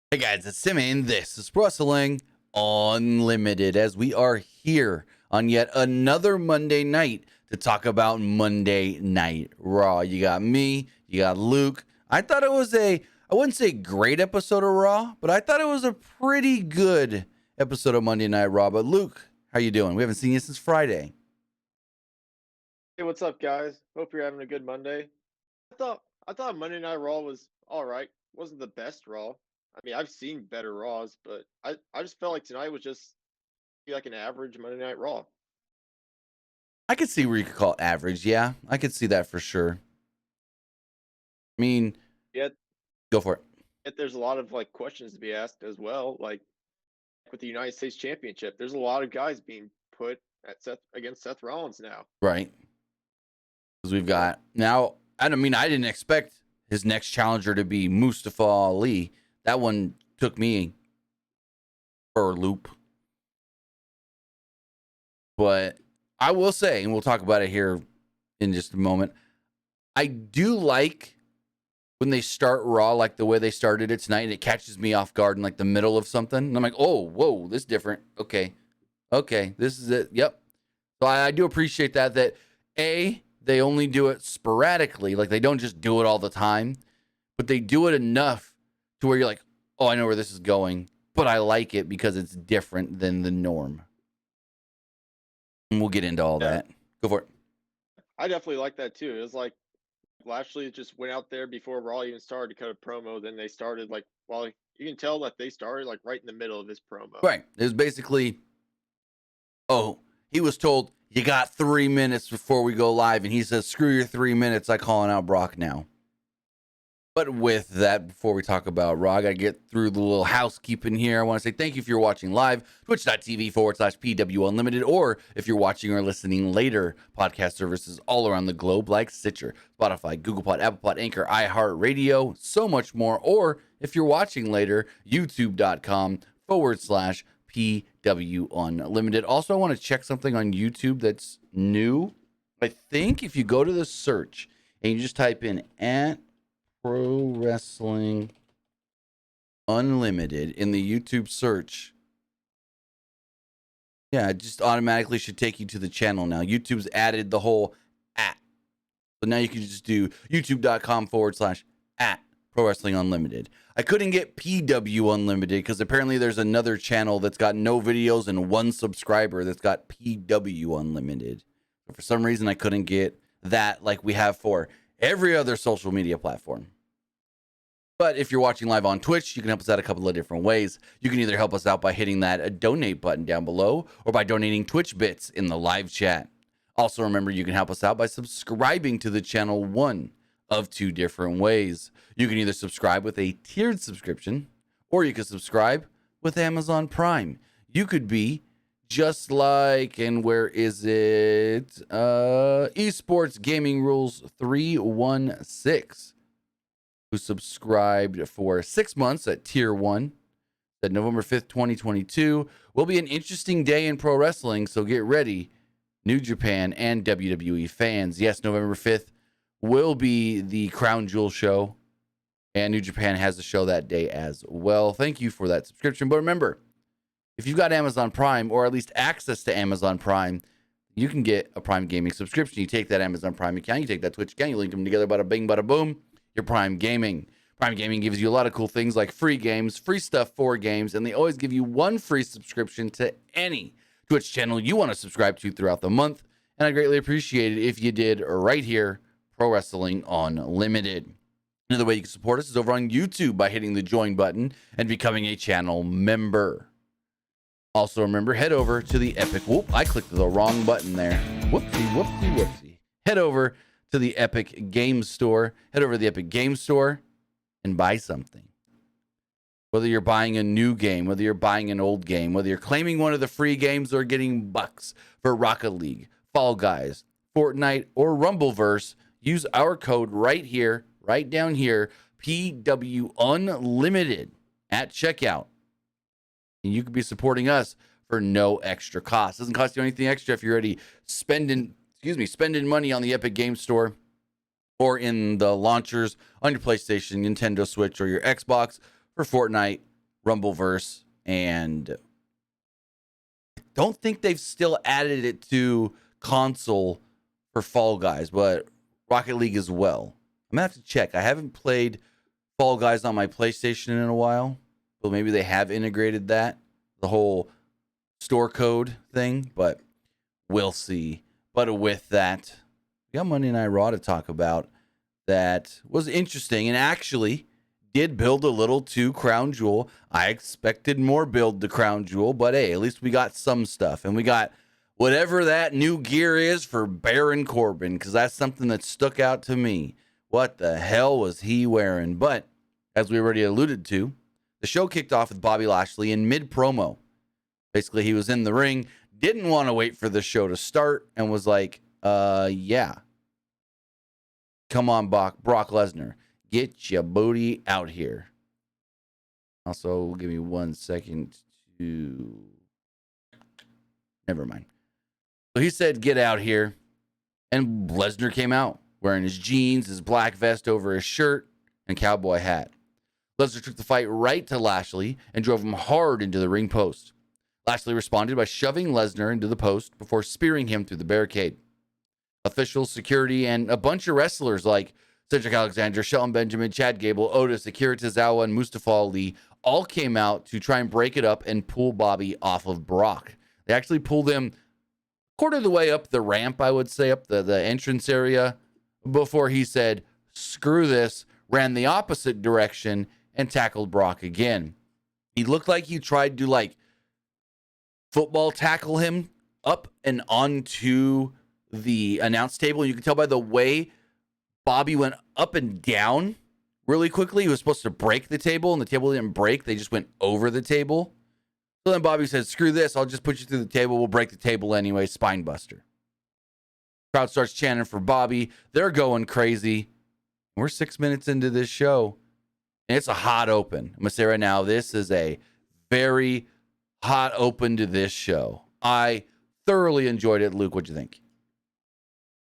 Hey guys, it's Timmy, and this is Wrestling Unlimited as we are here on yet another Monday night to talk about Monday Night Raw. You got me, you got Luke. I thought it was I wouldn't say great episode of Raw, but I thought it was a pretty good episode of Monday Night Raw. But Luke, how you doing? We haven't seen you since Friday. Hey, what's up, guys? Hope you're having a good Monday. I thought Monday Night Raw was all right. Wasn't the best Raw. I mean, I've seen better Raws, but I just felt like tonight was just like an average Monday Night Raw. I could see where you could call it average. Yeah, I could see that for sure. I mean, Yet, go for it. yet there's a lot of like questions to be asked as well. Like with the United States Championship, there's a lot of guys being put at Seth against Seth Rollins now. Right. Because we've got now, I mean, I didn't expect his next challenger to be Mustafa Ali. That one took me for a loop. But I will say, and we'll talk about it here in just a moment, I do like when they start Raw like the way they started it tonight, and it catches me off guard in like the middle of something. And I'm like, oh, whoa, this is different. Okay, this is it. Yep. So I do appreciate that they only do it sporadically. Like they don't just do it all the time, but they do it enough to where you're like, oh, I know where this is going, but I like it because it's different than the norm. And we'll get into all Yeah, that. Go for it. I definitely like that too. It was like Lashley just went out there before Raw even started to cut a promo. Then they started like, well, you can tell that they started like right in the middle of his promo. Right. It was basically, oh, he was told, you got 3 minutes before we go live. And he says, screw your 3 minutes. I'm calling out Brock now. But with that, before we talk about Raw, I got to get through the little housekeeping here. I want to say thank you if you're watching live, twitch.tv/PW Unlimited, or if you're watching or listening later, podcast services all around the globe like Stitcher, Spotify, Google Pod, Apple Pod, Anchor, iHeartRadio, so much more. Or if you're watching later, youtube.com/PW Unlimited. Also, I want to check something on YouTube that's new. I think if you go to the search and you just type in Pro Wrestling Unlimited in the YouTube search. Yeah, it just automatically should take you to the channel now. YouTube's added the whole @ So now you can just do youtube.com/@ Pro Wrestling Unlimited. I couldn't get PW Unlimited because apparently there's another channel that's got no videos and 1 subscriber that's got PW Unlimited. But for some reason, I couldn't get that like we have for every other social media platform. But if you're watching live on Twitch, you can help us out a couple of different ways. You can either help us out by hitting that donate button down below or by donating Twitch bits in the live chat. Also, remember, you can help us out by subscribing to the channel one of 2 different ways. You can either subscribe with a tiered subscription or you can subscribe with Amazon Prime. You could be just like, and where is it? Esports Gaming Rules 316. Who subscribed for 6 months at Tier 1. That November 5th, 2022 will be an interesting day in pro wrestling, so get ready, New Japan and WWE fans. Yes, November 5th will be the Crown Jewel show, and New Japan has a show that day as well. Thank you for that subscription. But remember, if you've got Amazon Prime, or at least access to Amazon Prime, you can get a Prime Gaming subscription. You take that Amazon Prime account, you take that Twitch account, you link them together, bada bing, bada boom. Your Prime Gaming. Prime Gaming gives you a lot of cool things like free games, free stuff for games, and they always give you 1 free subscription to any Twitch channel you want to subscribe to throughout the month. And I greatly appreciate it if you did right here, Pro Wrestling Unlimited. Another way you can support us is over on YouTube by hitting the join button and becoming a channel member. Also, remember, head over to the Epic. Whoop, I clicked the wrong button there. Whoopsie. Head over to the Epic Games Store. Head over to the Epic Games Store and buy something. Whether you're buying a new game, whether you're buying an old game, whether you're claiming one of the free games or getting bucks for Rocket League, Fall Guys, Fortnite, or Rumbleverse, use our code right here, right down here, PW Unlimited at checkout. And you could be supporting us for no extra cost. Doesn't cost you anything extra if you're already spending money on the Epic Games Store or in the launchers on your PlayStation, Nintendo Switch, or your Xbox for Fortnite, Rumbleverse, and I don't think they've still added it to console for Fall Guys, but Rocket League as well. I'm gonna have to check. I haven't played Fall Guys on my PlayStation in a while, but maybe they have integrated that, the whole store code thing, but we'll see. But with that, we got Monday Night Raw to talk about that was interesting and actually did build a little to Crown Jewel. I expected more build to Crown Jewel, but hey, at least we got some stuff. And we got whatever that new gear is for Baron Corbin, because that's something that stuck out to me. What the hell was he wearing? But as we already alluded to, the show kicked off with Bobby Lashley in mid-promo. Basically, he was in the ring, didn't want to wait for the show to start, and was like, yeah. Come on, Brock Lesnar. Get your booty out here. Also, give me 1 second to... Never mind. So he said, get out here. And Lesnar came out wearing his jeans, his black vest over his shirt, and cowboy hat. Lesnar took the fight right to Lashley and drove him hard into the ring post. Lashley responded by shoving Lesnar into the post before spearing him through the barricade. Officials, security, and a bunch of wrestlers like Cedric Alexander, Shelton Benjamin, Chad Gable, Otis, Akira Tozawa, and Mustafa Ali all came out to try and break it up and pull Bobby off of Brock. They actually pulled him quarter of the way up the ramp, I would say, up the entrance area, before he said, screw this, ran the opposite direction, and tackled Brock again. He looked like he tried to, football tackle him up and onto the announce table. You can tell by the way Bobby went up and down really quickly. He was supposed to break the table, and the table didn't break. They just went over the table. So then Bobby said, screw this. I'll just put you through the table. We'll break the table anyway. Spine buster. Crowd starts chanting for Bobby. They're going crazy. We're 6 minutes into this show, and it's a hot open. I'm going to say right now, this is a very hot open to this show. I thoroughly enjoyed it. Luke, what'd you think?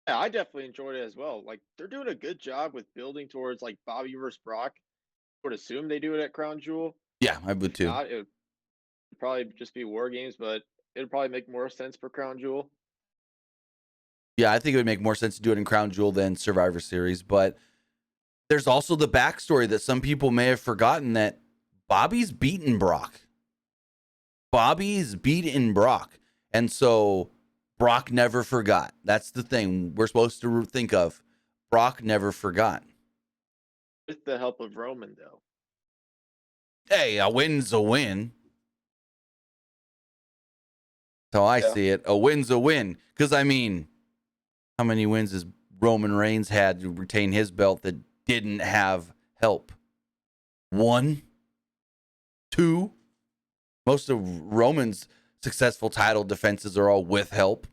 Yeah, I definitely enjoyed it as well. They're doing a good job with building towards Bobby versus Brock. I would assume they do it at Crown Jewel. Yeah, I would too. Not, it would probably just be War Games, but it would probably make more sense for Crown Jewel. Yeah, I think it would make more sense to do it in Crown Jewel than Survivor Series, but there's also the backstory that some people may have forgotten, that Bobby's beaten Brock. Bobby's beaten Brock. And so Brock never forgot. That's the thing we're supposed to think of. Brock never forgot. With the help of Roman, though. Hey, a win's a win. That's how I see it. A win's a win. Because, I mean, how many wins has Roman Reigns had to retain his belt that didn't have help? 1? 2? Most of Roman's successful title defenses are all with help.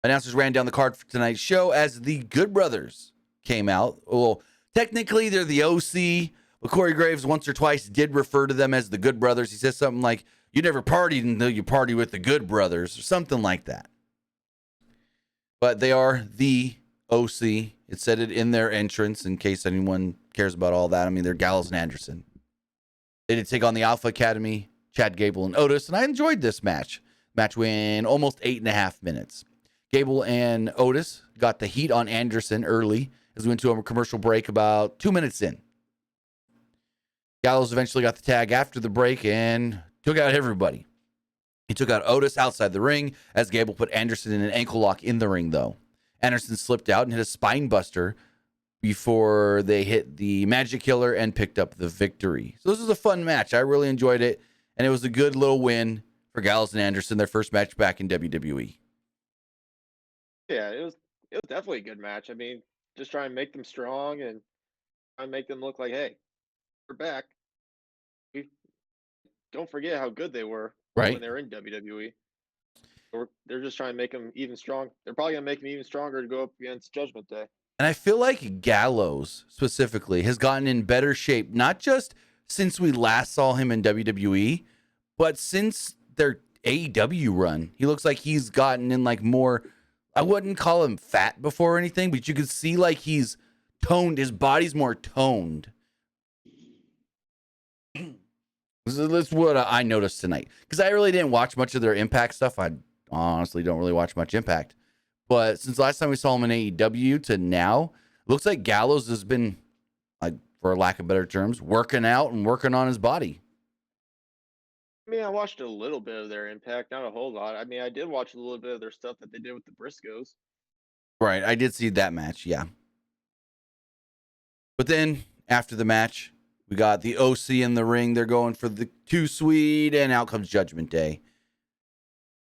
Announcers ran down the card for tonight's show as the Good Brothers came out. Well, technically they're the OC, but Corey Graves once or twice did refer to them as the Good Brothers. He says something like, you never partied until you party with the Good Brothers, or something like that. But they are the OC. It said it in their entrance, in case anyone cares about all that. I mean, they're Gallows and Anderson. They did take on the Alpha Academy, Chad Gable and Otis, and I enjoyed this match. Match went almost 8.5 minutes. Gable and Otis got the heat on Anderson early as we went to a commercial break about 2 minutes in. Gallows eventually got the tag after the break and took out everybody. He took out Otis outside the ring as Gable put Anderson in an ankle lock in the ring, though. Anderson slipped out and hit a spine buster before they hit the Magic Killer and picked up the victory. So this was a fun match. I really enjoyed it, and it was a good little win for Gallows and Anderson, their first match back in WWE. Yeah, it was definitely a good match. I mean, just try and make them strong and try and make them look like, hey, we're back. We don't forget how good they were Right. when they were in WWE. They're just trying to make them even strong. They're probably gonna make them even stronger to go up against Judgment Day. And I feel like Gallows specifically has gotten in better shape, not just since we last saw him in WWE, but since their AEW run. He looks like he's gotten in more, I wouldn't call him fat before or anything, but you can see he's toned. His body's more toned. That's what I noticed tonight. Because I really didn't watch much of their Impact stuff. I honestly don't really watch much Impact. But since last time we saw him in AEW to now, looks like Gallows has been, like, for lack of better terms, working out and working on his body. I mean, I watched a little bit of their Impact, not a whole lot. I mean, I did watch a little bit of their stuff that they did with the Briscoes. Right. I did see that match. Yeah. But then after the match, we got the OC in the ring. They're going for the Too Sweet, and out comes Judgment Day.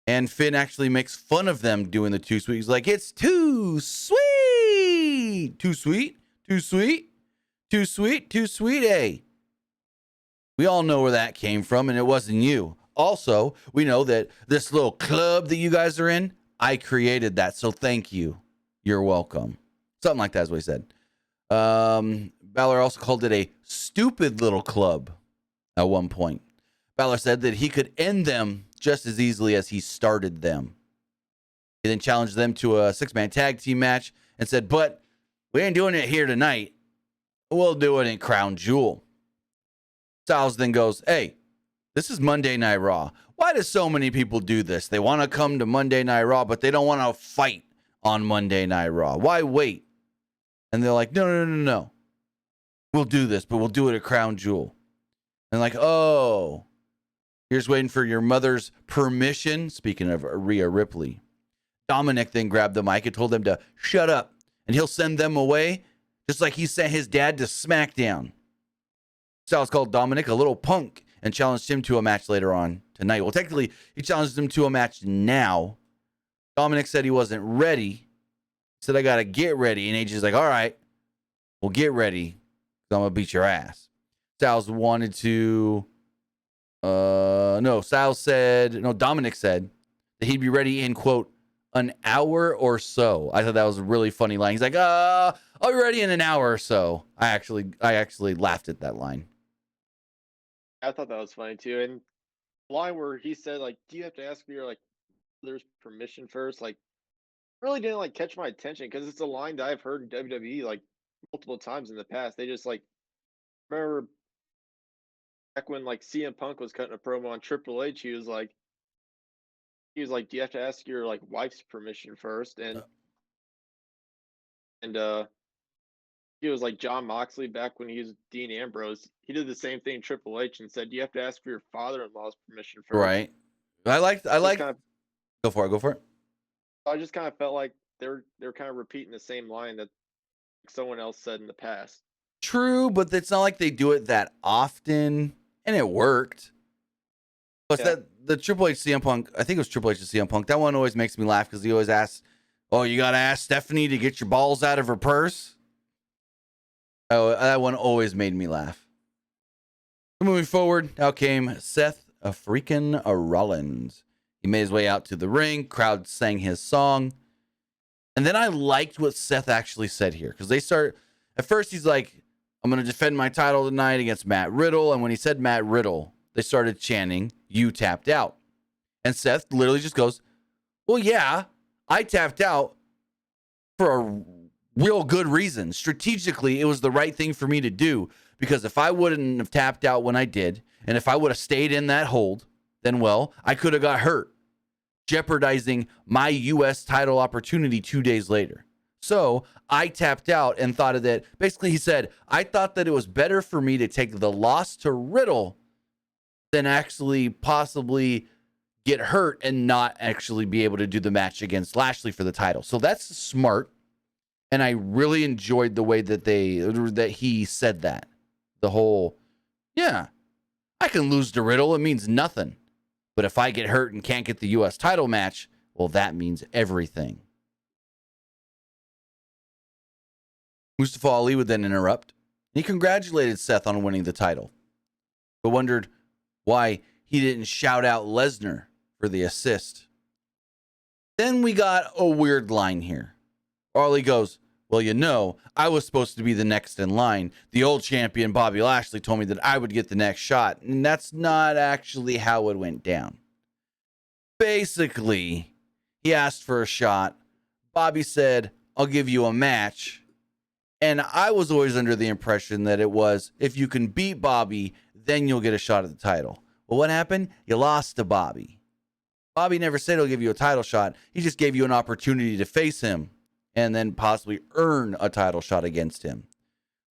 And Finn actually makes fun of them doing the Too Sweet. He's like, it's too sweet. Too sweet. Too sweet. Too sweet. Too sweet. Hey. We all know where that came from, and it wasn't you. Also, we know that this little club that you guys are in, I created that. So thank you. You're welcome. Something like that is what he said. Balor also called it a stupid little club at one point. Balor said that he could end them just as easily as he started them. He then challenged them to a 6-man tag team match and said, but we ain't doing it here tonight. We'll do it in Crown Jewel. Styles then goes, hey, this is Monday Night Raw. Why do so many people do this? They want to come to Monday Night Raw, but they don't want to fight on Monday Night Raw. Why wait? And they're like, no. We'll do this, but we'll do it at Crown Jewel. And like, oh, here's waiting for your mother's permission. Speaking of Rhea Ripley. Dominic then grabbed the mic and told them to shut up. And he'll send them away, just like he sent his dad to SmackDown. Styles called Dominic a little punk and challenged him to a match later on tonight. Well, technically, he challenged him to a match now. Dominic said he wasn't ready. He said, I got to get ready. And AJ's like, all right, well, get ready. I'm going to beat your ass. Styles wanted to... Dominic said that he'd be ready in, quote, an hour or so. I thought that was a really funny line. He's like, I'll be ready in an hour or so. I actually laughed at that line. I thought that was funny too. And the line where he said, like, do you have to ask for your, like, mother's permission first? Like, really didn't, like, catch my attention because it's a line that I've heard in WWE, like, multiple times in the past. They just, like, remember back when, like, CM Punk was cutting a promo on Triple H, he was like, do you have to ask your, like, wife's permission first? And he was like John Moxley back when he was Dean Ambrose. He did the same thing Triple H and said, you have to ask for your father-in-law's permission first. Right. I like go for it. I just kind of felt like they're kind of repeating the same line that someone else said in the past. True, but it's not like they do it that often, and it worked. Plus, the Triple H CM Punk, I think it was Triple H to CM Punk, that one always makes me laugh because he always asks, oh, you got to ask Stephanie to get your balls out of her purse? Oh, that one always made me laugh. Moving forward, out came Seth freaking Rollins. He made his way out to the ring. Crowd sang his song. And then I liked what Seth actually said here. Because at first he's like, I'm going to defend my title tonight against Matt Riddle. And when he said Matt Riddle, they started chanting, you tapped out. And Seth literally just goes, well, yeah, I tapped out for a real good reason. Strategically, it was the right thing for me to do. Because if I wouldn't have tapped out when I did, and if I would have stayed in that hold, then, well, I could have got hurt, jeopardizing my U.S. title opportunity 2 days later. So I tapped out and thought of that. Basically, he said, I thought that it was better for me to take the loss to Riddle than actually possibly get hurt and not actually be able to do the match against Lashley for the title. So that's smart. And I really enjoyed the way that he said that. The whole, yeah, I can lose to Riddle. It means nothing. But if I get hurt and can't get the U.S. title match, well, that means everything. Mustafa Ali would then interrupt. He congratulated Seth on winning the title, but wondered why he didn't shout out Lesnar for the assist. Then we got a weird line here. Ali goes, well, I was supposed to be the next in line. The old champion, Bobby Lashley, told me that I would get the next shot. And that's not actually how it went down. Basically, he asked for a shot. Bobby said, I'll give you a match. And I was always under the impression that it was, if you can beat Bobby, then you'll get a shot at the title. Well, what happened? You lost to Bobby. Bobby never said he'll give you a title shot. He just gave you an opportunity to face him and then possibly earn a title shot against him.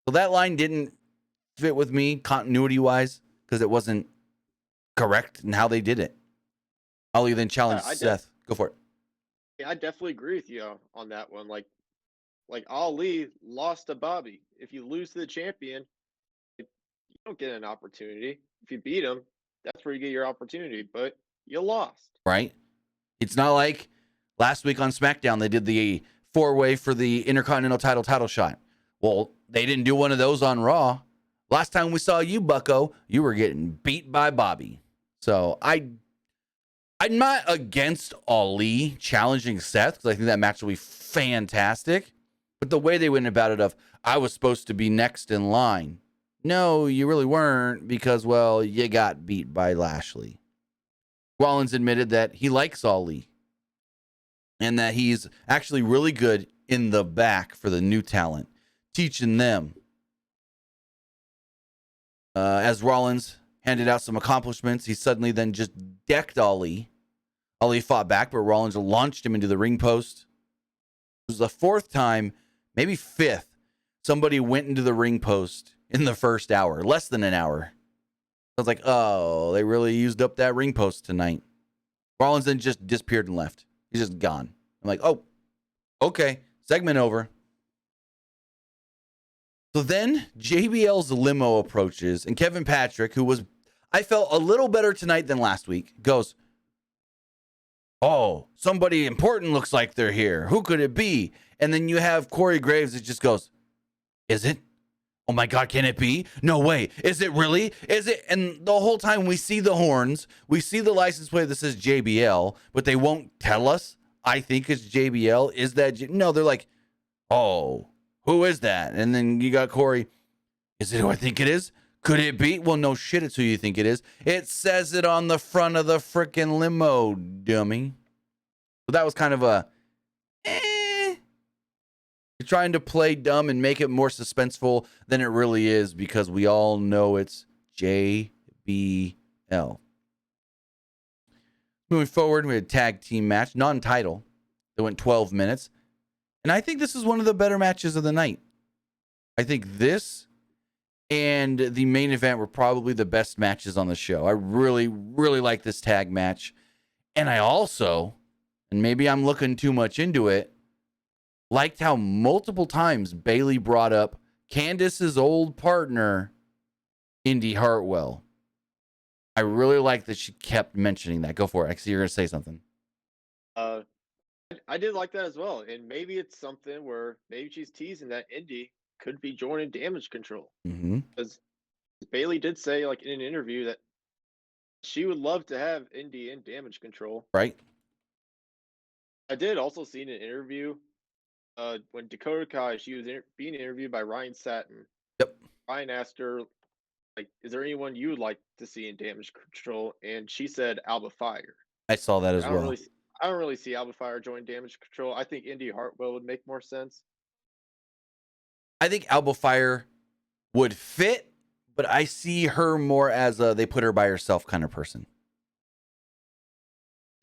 So that line didn't fit with me continuity-wise because it wasn't correct in how they did it. Ali then challenged Seth. Go for it. Yeah, I definitely agree with you on that one. Like Ali lost to Bobby. If you lose to the champion, you don't get an opportunity. If you beat him, that's where you get your opportunity. But you lost. Right? It's not like last week on SmackDown they did the 4-way for the Intercontinental title shot. Well, they didn't do one of those on Raw. Last time we saw you, Bucko, you were getting beat by Bobby. So I'm not against Ali challenging Seth because I think that match will be fantastic. But the way they went about it of, I was supposed to be next in line. No, you really weren't because, well, you got beat by Lashley. Rollins admitted that he likes Ali and that he's actually really good in the back for the new talent, teaching them. As Rollins handed out some accomplishments, he suddenly then just decked Ali. Ali fought back, but Rollins launched him into the ring post. It was the fourth time, maybe fifth, somebody went into the ring post in the first hour, less than an hour. I was like, oh, they really used up that ring post tonight. Rollins then just disappeared and left. He's just gone. I'm like, oh, okay, segment over. So then JBL's limo approaches, and Kevin Patrick, who was, I felt a little better tonight than last week, goes, oh, somebody important looks like they're here. Who could it be? And then you have Corey Graves that just goes, is it? Oh my God, can it be? No way. Is it really? Is it? And the whole time we see the horns, we see the license plate that says JBL, but they won't tell us. I think it's JBL. Is that? No, they're like, oh, who is that? And then you got Corey. Is it who I think it is? Could it be? Well, no shit, it's who you think it is. It says it on the front of the freaking limo, dummy. So that was kind of a, You're trying to play dumb and make it more suspenseful than it really is because we all know it's JBL. Moving forward, we had a tag team match, non-title. That went 12 minutes. And I think this is one of the better matches of the night. I think this and the main event were probably the best matches on the show. I really, really like this tag match. And I also, and maybe I'm looking too much into it, liked how multiple times Bayley brought up Candice's old partner, Indy Hartwell. I really like that she kept mentioning that. Go for it. I see you're going to say something. I did like that as well. And maybe it's something where maybe she's teasing that Indy could be joining Damage Control. Because Bayley did say, like, in an interview that she would love to have Indy in Damage Control. Right. I did also see in an interview when Dakota Kai, she was being interviewed by Ryan Satin. Yep. Ryan asked her, like, is there anyone you would like to see in Damage Control? And she said Alba Fire. I saw that as well. I don't really see Alba Fire join Damage Control. I think Indy Hartwell would make more sense. I think Alba Fire would fit, but I see her more as a they put her by herself kind of person.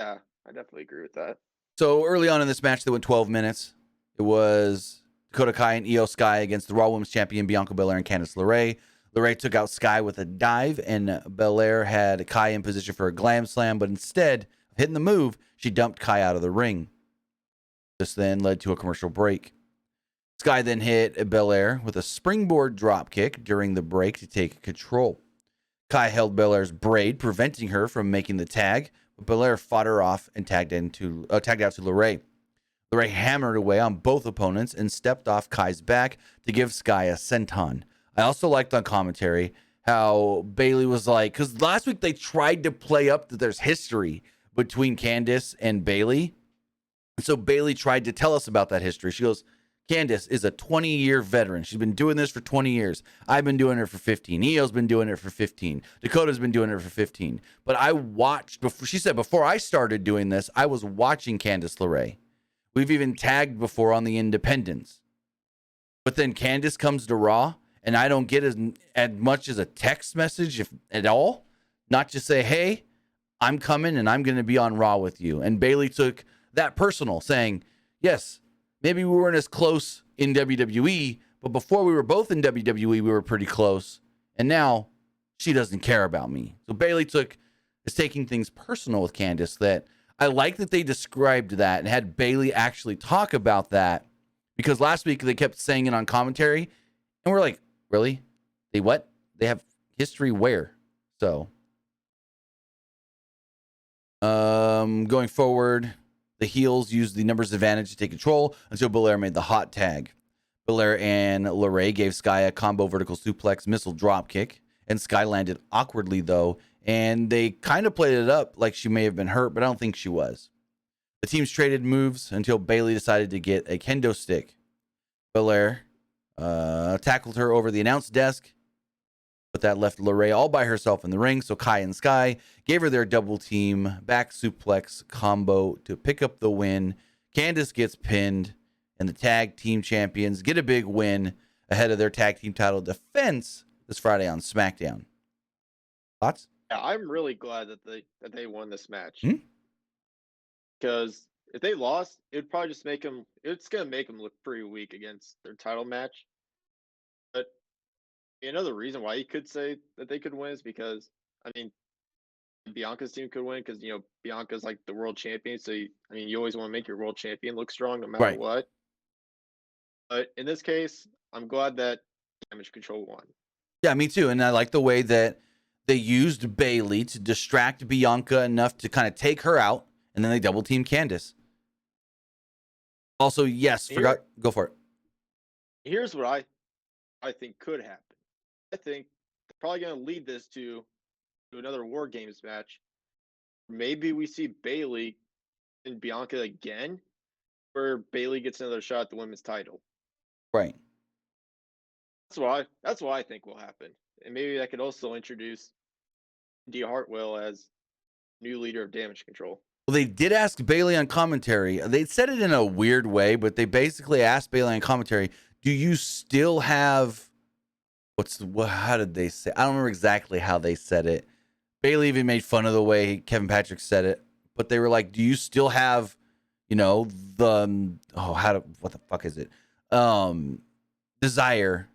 Yeah, I definitely agree with that. So early on in this match, that went 12 minutes. It was Dakota Kai and Io Sky against the Raw Women's Champion Bianca Belair and Candice LeRae. LeRae took out Sky with a dive, and Belair had Kai in position for a glam slam, but instead of hitting the move, she dumped Kai out of the ring. This then led to a commercial break. Sky then hit Belair with a springboard dropkick during the break to take control. Kai held Belair's braid, preventing her from making the tag, but Belair fought her off and tagged out to LeRae. LeRae hammered away on both opponents and stepped off Kai's back to give Sky a senton. I also liked on commentary how Bayley was like, because last week they tried to play up that there's history between Candice and Bayley. So Bayley tried to tell us about that history. She goes, Candice is a 20-year veteran. She's been doing this for 20 years. I've been doing it for 15. Io's been doing it for 15. Dakota's been doing it for 15. But I watched, she said, before I started doing this, I was watching Candice LeRae. We've even tagged before on the Independents. But then Candice comes to Raw, and I don't get as much as a text message, if at all, not just say, hey, I'm coming and I'm going to be on Raw with you. And Bayley took that personal, saying, yes, maybe we weren't as close in WWE, but before we were both in WWE, we were pretty close. And now she doesn't care about me. So Bayley is taking things personal with Candice. That I like that they described that and had Bayley actually talk about that, because last week they kept saying it on commentary and we're like, really? They what? They have history where? So going forward, the heels used the numbers advantage to take control until Belair made the hot tag. Belair and LeRae gave Sky a combo vertical suplex missile drop kick, and Sky landed awkwardly though, and they kind of played it up like she may have been hurt, but I don't think she was. The teams traded moves until Bayley decided to get a kendo stick. Belair tackled her over the announce desk, but that left LeRae all by herself in the ring, so Kai and Sky gave her their double team back suplex combo to pick up the win. Candice gets pinned, and the tag team champions get a big win ahead of their tag team title defense this Friday on SmackDown. Thoughts? Yeah, I'm really glad that they won this match. Hmm? Because if they lost, it'd probably just make them. It's gonna make them look pretty weak against their title match. But another reason why you could say that they could win is because, I mean, Bianca's team could win because Bianca's like the world champion. So you always want to make your world champion look strong no matter Right. what. But in this case, I'm glad that Damage Control won. Yeah, me too. And I like the way that they used Bayley to distract Bianca enough to kind of take her out, and then they double team Candice. Also, yes, go for it. Here's what I think could happen. I think they're probably going to lead this to another War Games match. Maybe we see Bayley and Bianca again, where Bayley gets another shot at the women's title. Right. That's what I think will happen. And maybe that could also introduce Dee Hartwell as new leader of Damage Control. Well, they did ask Bayley on commentary. They said it in a weird way, but they basically asked Bayley on commentary, do you still have how did they say? I don't remember exactly how they said it. Bayley even made fun of the way Kevin Patrick said it, but they were like, do you still have, what the fuck is it? Desire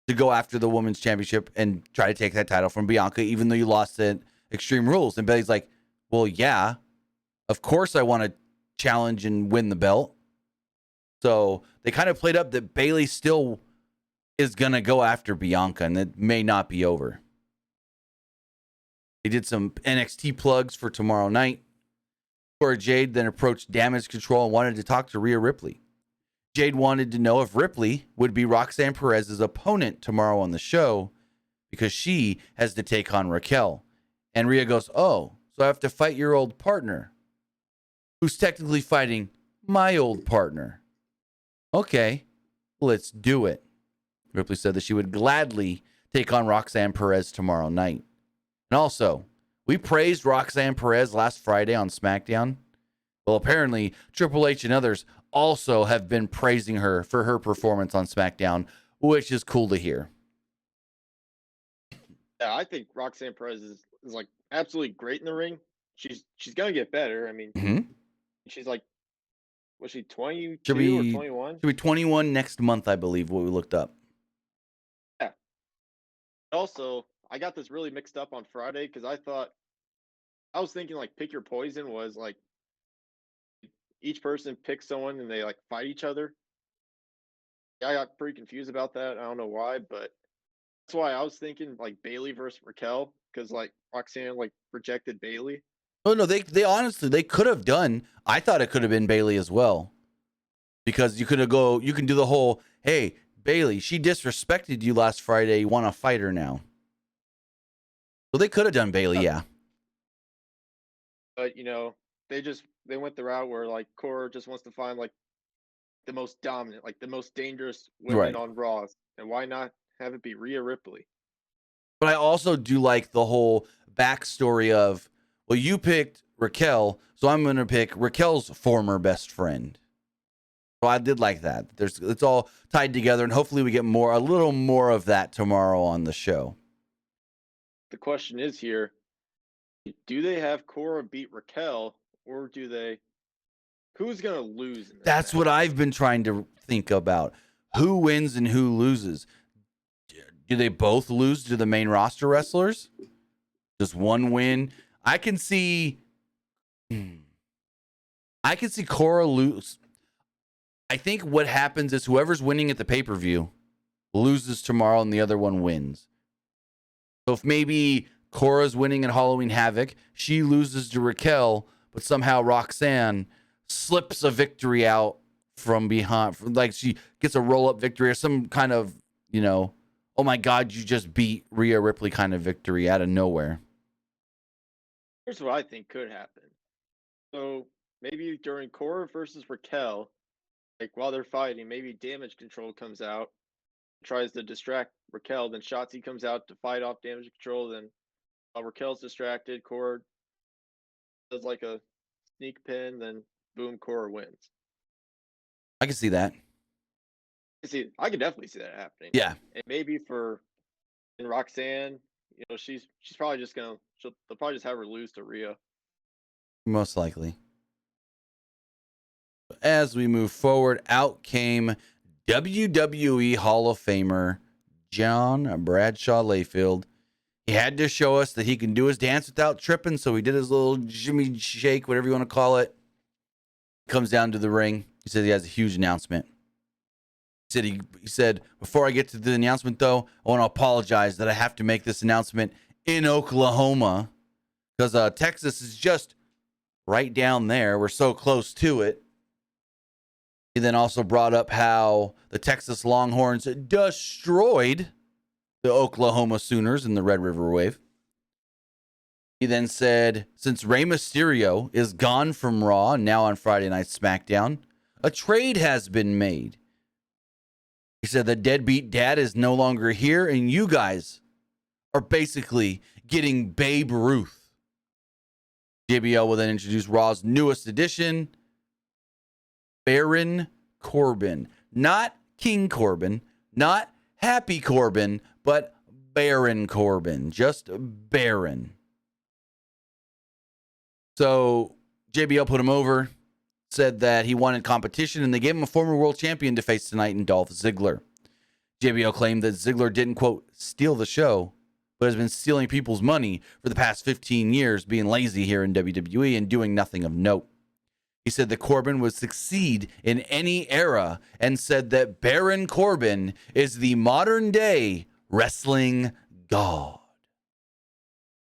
to go after the women's championship and try to take that title from Bianca, even though you lost at Extreme Rules. And Bayley's like, well, yeah, of course I want to challenge and win the belt. So they kind of played up that Bayley still is going to go after Bianca, and it may not be over. He did some NXT plugs for tomorrow night. Cora Jade then approached Damage Control and wanted to talk to Rhea Ripley. Jade wanted to know if Ripley would be Roxanne Perez's opponent tomorrow on the show because she has to take on Raquel. And Rhea goes, oh, so I have to fight your old partner, who's technically fighting my old partner. Okay, let's do it. Ripley said that she would gladly take on Roxanne Perez tomorrow night. And also, we praised Roxanne Perez last Friday on SmackDown. Well, apparently, Triple H and others also have been praising her for her performance on SmackDown, which is cool to hear. Yeah, I think Roxanne Perez is like absolutely great in the ring. She's gonna get better. I mean, she's like, was she 22 or 21? She'll be 21 next month, I believe, what we looked up. Yeah. Also, I got this really mixed up on Friday because I was thinking like pick your poison was like each person picks someone and they like fight each other. Yeah, I got pretty confused about that. I don't know why, but that's why I was thinking like Bayley versus Raquel because like Roxanne like rejected Bayley. Oh no, they honestly they could have done. I thought it could have been Bayley as well, because you can do the whole, hey Bayley, she disrespected you last Friday. You want to fight her now? Well, they could have done Bayley, yeah. But they went the route where like Cora just wants to find like the most dominant, like the most dangerous women on Raw, and why not have it be Rhea Ripley? But I also do like the whole backstory of, well, you picked Raquel, so I'm going to pick Raquel's former best friend. So I did like that. It's all tied together, and hopefully we get a little more of that tomorrow on the show. The question is here, do they have Cora beat Raquel, or who's going to lose in this That's match? what I've been trying to think about. Who wins and who loses? Do they both lose to the main roster wrestlers? Just one win? I can see Cora lose. I think what happens is whoever's winning at the pay-per-view loses tomorrow and the other one wins. So if maybe Cora's winning at Halloween Havoc, she loses to Raquel, but somehow Roxanne slips a victory out from behind, like she gets a roll-up victory or some kind of, oh my God, you just beat Rhea Ripley kind of victory out of nowhere. Here's what I think could happen. So maybe during Cora versus Raquel, like while they're fighting, maybe Damage Control comes out, tries to distract Raquel, then Shotzi comes out to fight off Damage Control, then while Raquel's distracted, Cora does like a sneak pin, then boom, Cora wins. I can see that. I could definitely see that happening. Yeah. And maybe in Roxanne, she's probably just they'll probably just have her lose to Rhea. Most likely. As we move forward, out came WWE Hall of Famer John Bradshaw Layfield. He had to show us that he can do his dance without tripping, so he did his little Jimmy shake, whatever you want to call it. Comes down to the ring. He says he has a huge announcement. He said, before I get to the announcement, though, I want to apologize that I have to make this announcement in Oklahoma because Texas is just right down there. We're so close to it. He then also brought up how the Texas Longhorns destroyed the Oklahoma Sooners in the Red River Wave. He then said, since Rey Mysterio is gone from Raw and now on Friday Night SmackDown, a trade has been made. He said the deadbeat dad is no longer here, and you guys are basically getting Babe Ruth. JBL will then introduce Raw's newest addition, Baron Corbin. Not King Corbin, not Happy Corbin, but Baron Corbin. Just Baron. So JBL put him over, said that he wanted competition, and they gave him a former world champion to face tonight in Dolph Ziggler. JBL claimed that Ziggler didn't, quote, steal the show, but has been stealing people's money for the past 15 years, being lazy here in WWE and doing nothing of note. He said that Corbin would succeed in any era and said that Baron Corbin is the modern-day wrestling god.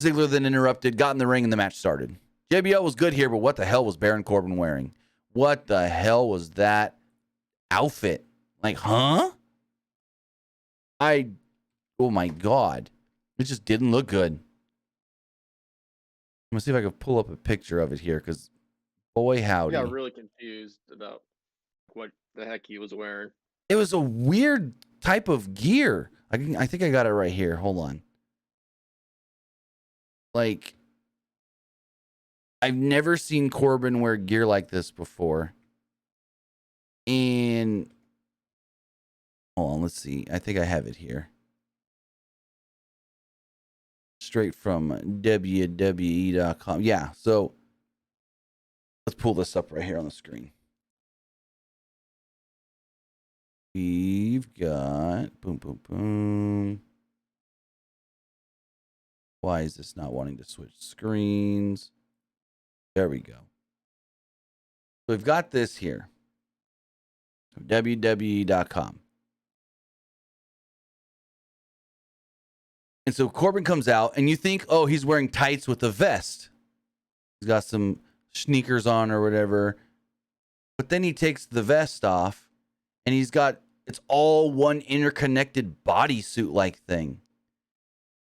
Ziggler then interrupted, got in the ring, and the match started. JBL was good here, but what the hell was Baron Corbin wearing? What the hell was that outfit? Like, huh? Oh my God. It just didn't look good. I'm going to see if I can pull up a picture of it here, because boy, howdy. I got really confused about what the heck he was wearing. It was a weird type of gear. I think I got it right here. Hold on. Like, I've never seen Corbin wear gear like this before. And hold on, let's see. I think I have it here. Straight from WWE.com. Yeah, so let's pull this up right here on the screen. We've got boom, boom, boom. Why is this not wanting to switch screens? There we go. So we've got this here. WWE.com. And so Corbin comes out, and you think, oh, he's wearing tights with a vest. He's got some sneakers on or whatever. But then he takes the vest off, and it's all one interconnected bodysuit-like thing.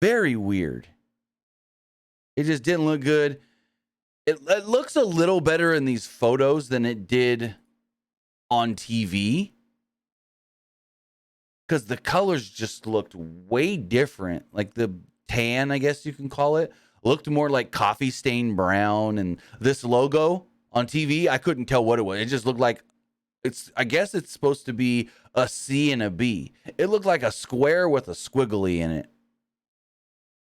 Very weird. It just didn't look good. It looks a little better in these photos than it did on TV. Because the colors just looked way different. Like the tan, I guess you can call it, looked more like coffee stain brown. And this logo on TV, I couldn't tell what it was. It just looked like I guess it's supposed to be a C and a B. It looked like a square with a squiggly in it.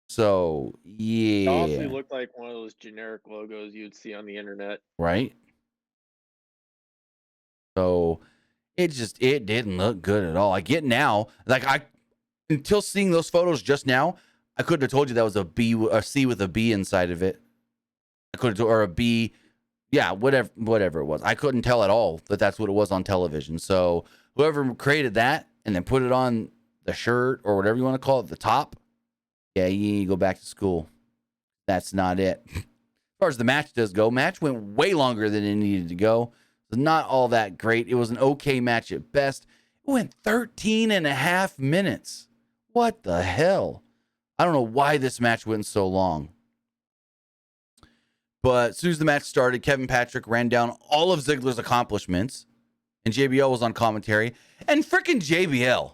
So, It honestly yeah. looked like one of those generic logos you'd see on the internet. Right? So, it didn't look good at all. I get now, until seeing those photos just now, I couldn't have told you that was a C with a B inside of it. I could have, or a B, yeah, whatever it was. I couldn't tell at all that that's what it was on television. So whoever created that and then put it on the shirt or whatever you want to call it, the top, yeah, you need to go back to school. That's not it. As far as the match does go, match went way longer than it needed to go. It was not all that great. It was an okay match at best. It went 13 and a half minutes. What the hell? I don't know why this match went so long. But as soon as the match started, Kevin Patrick ran down all of Ziggler's accomplishments, and JBL was on commentary. And freaking JBL.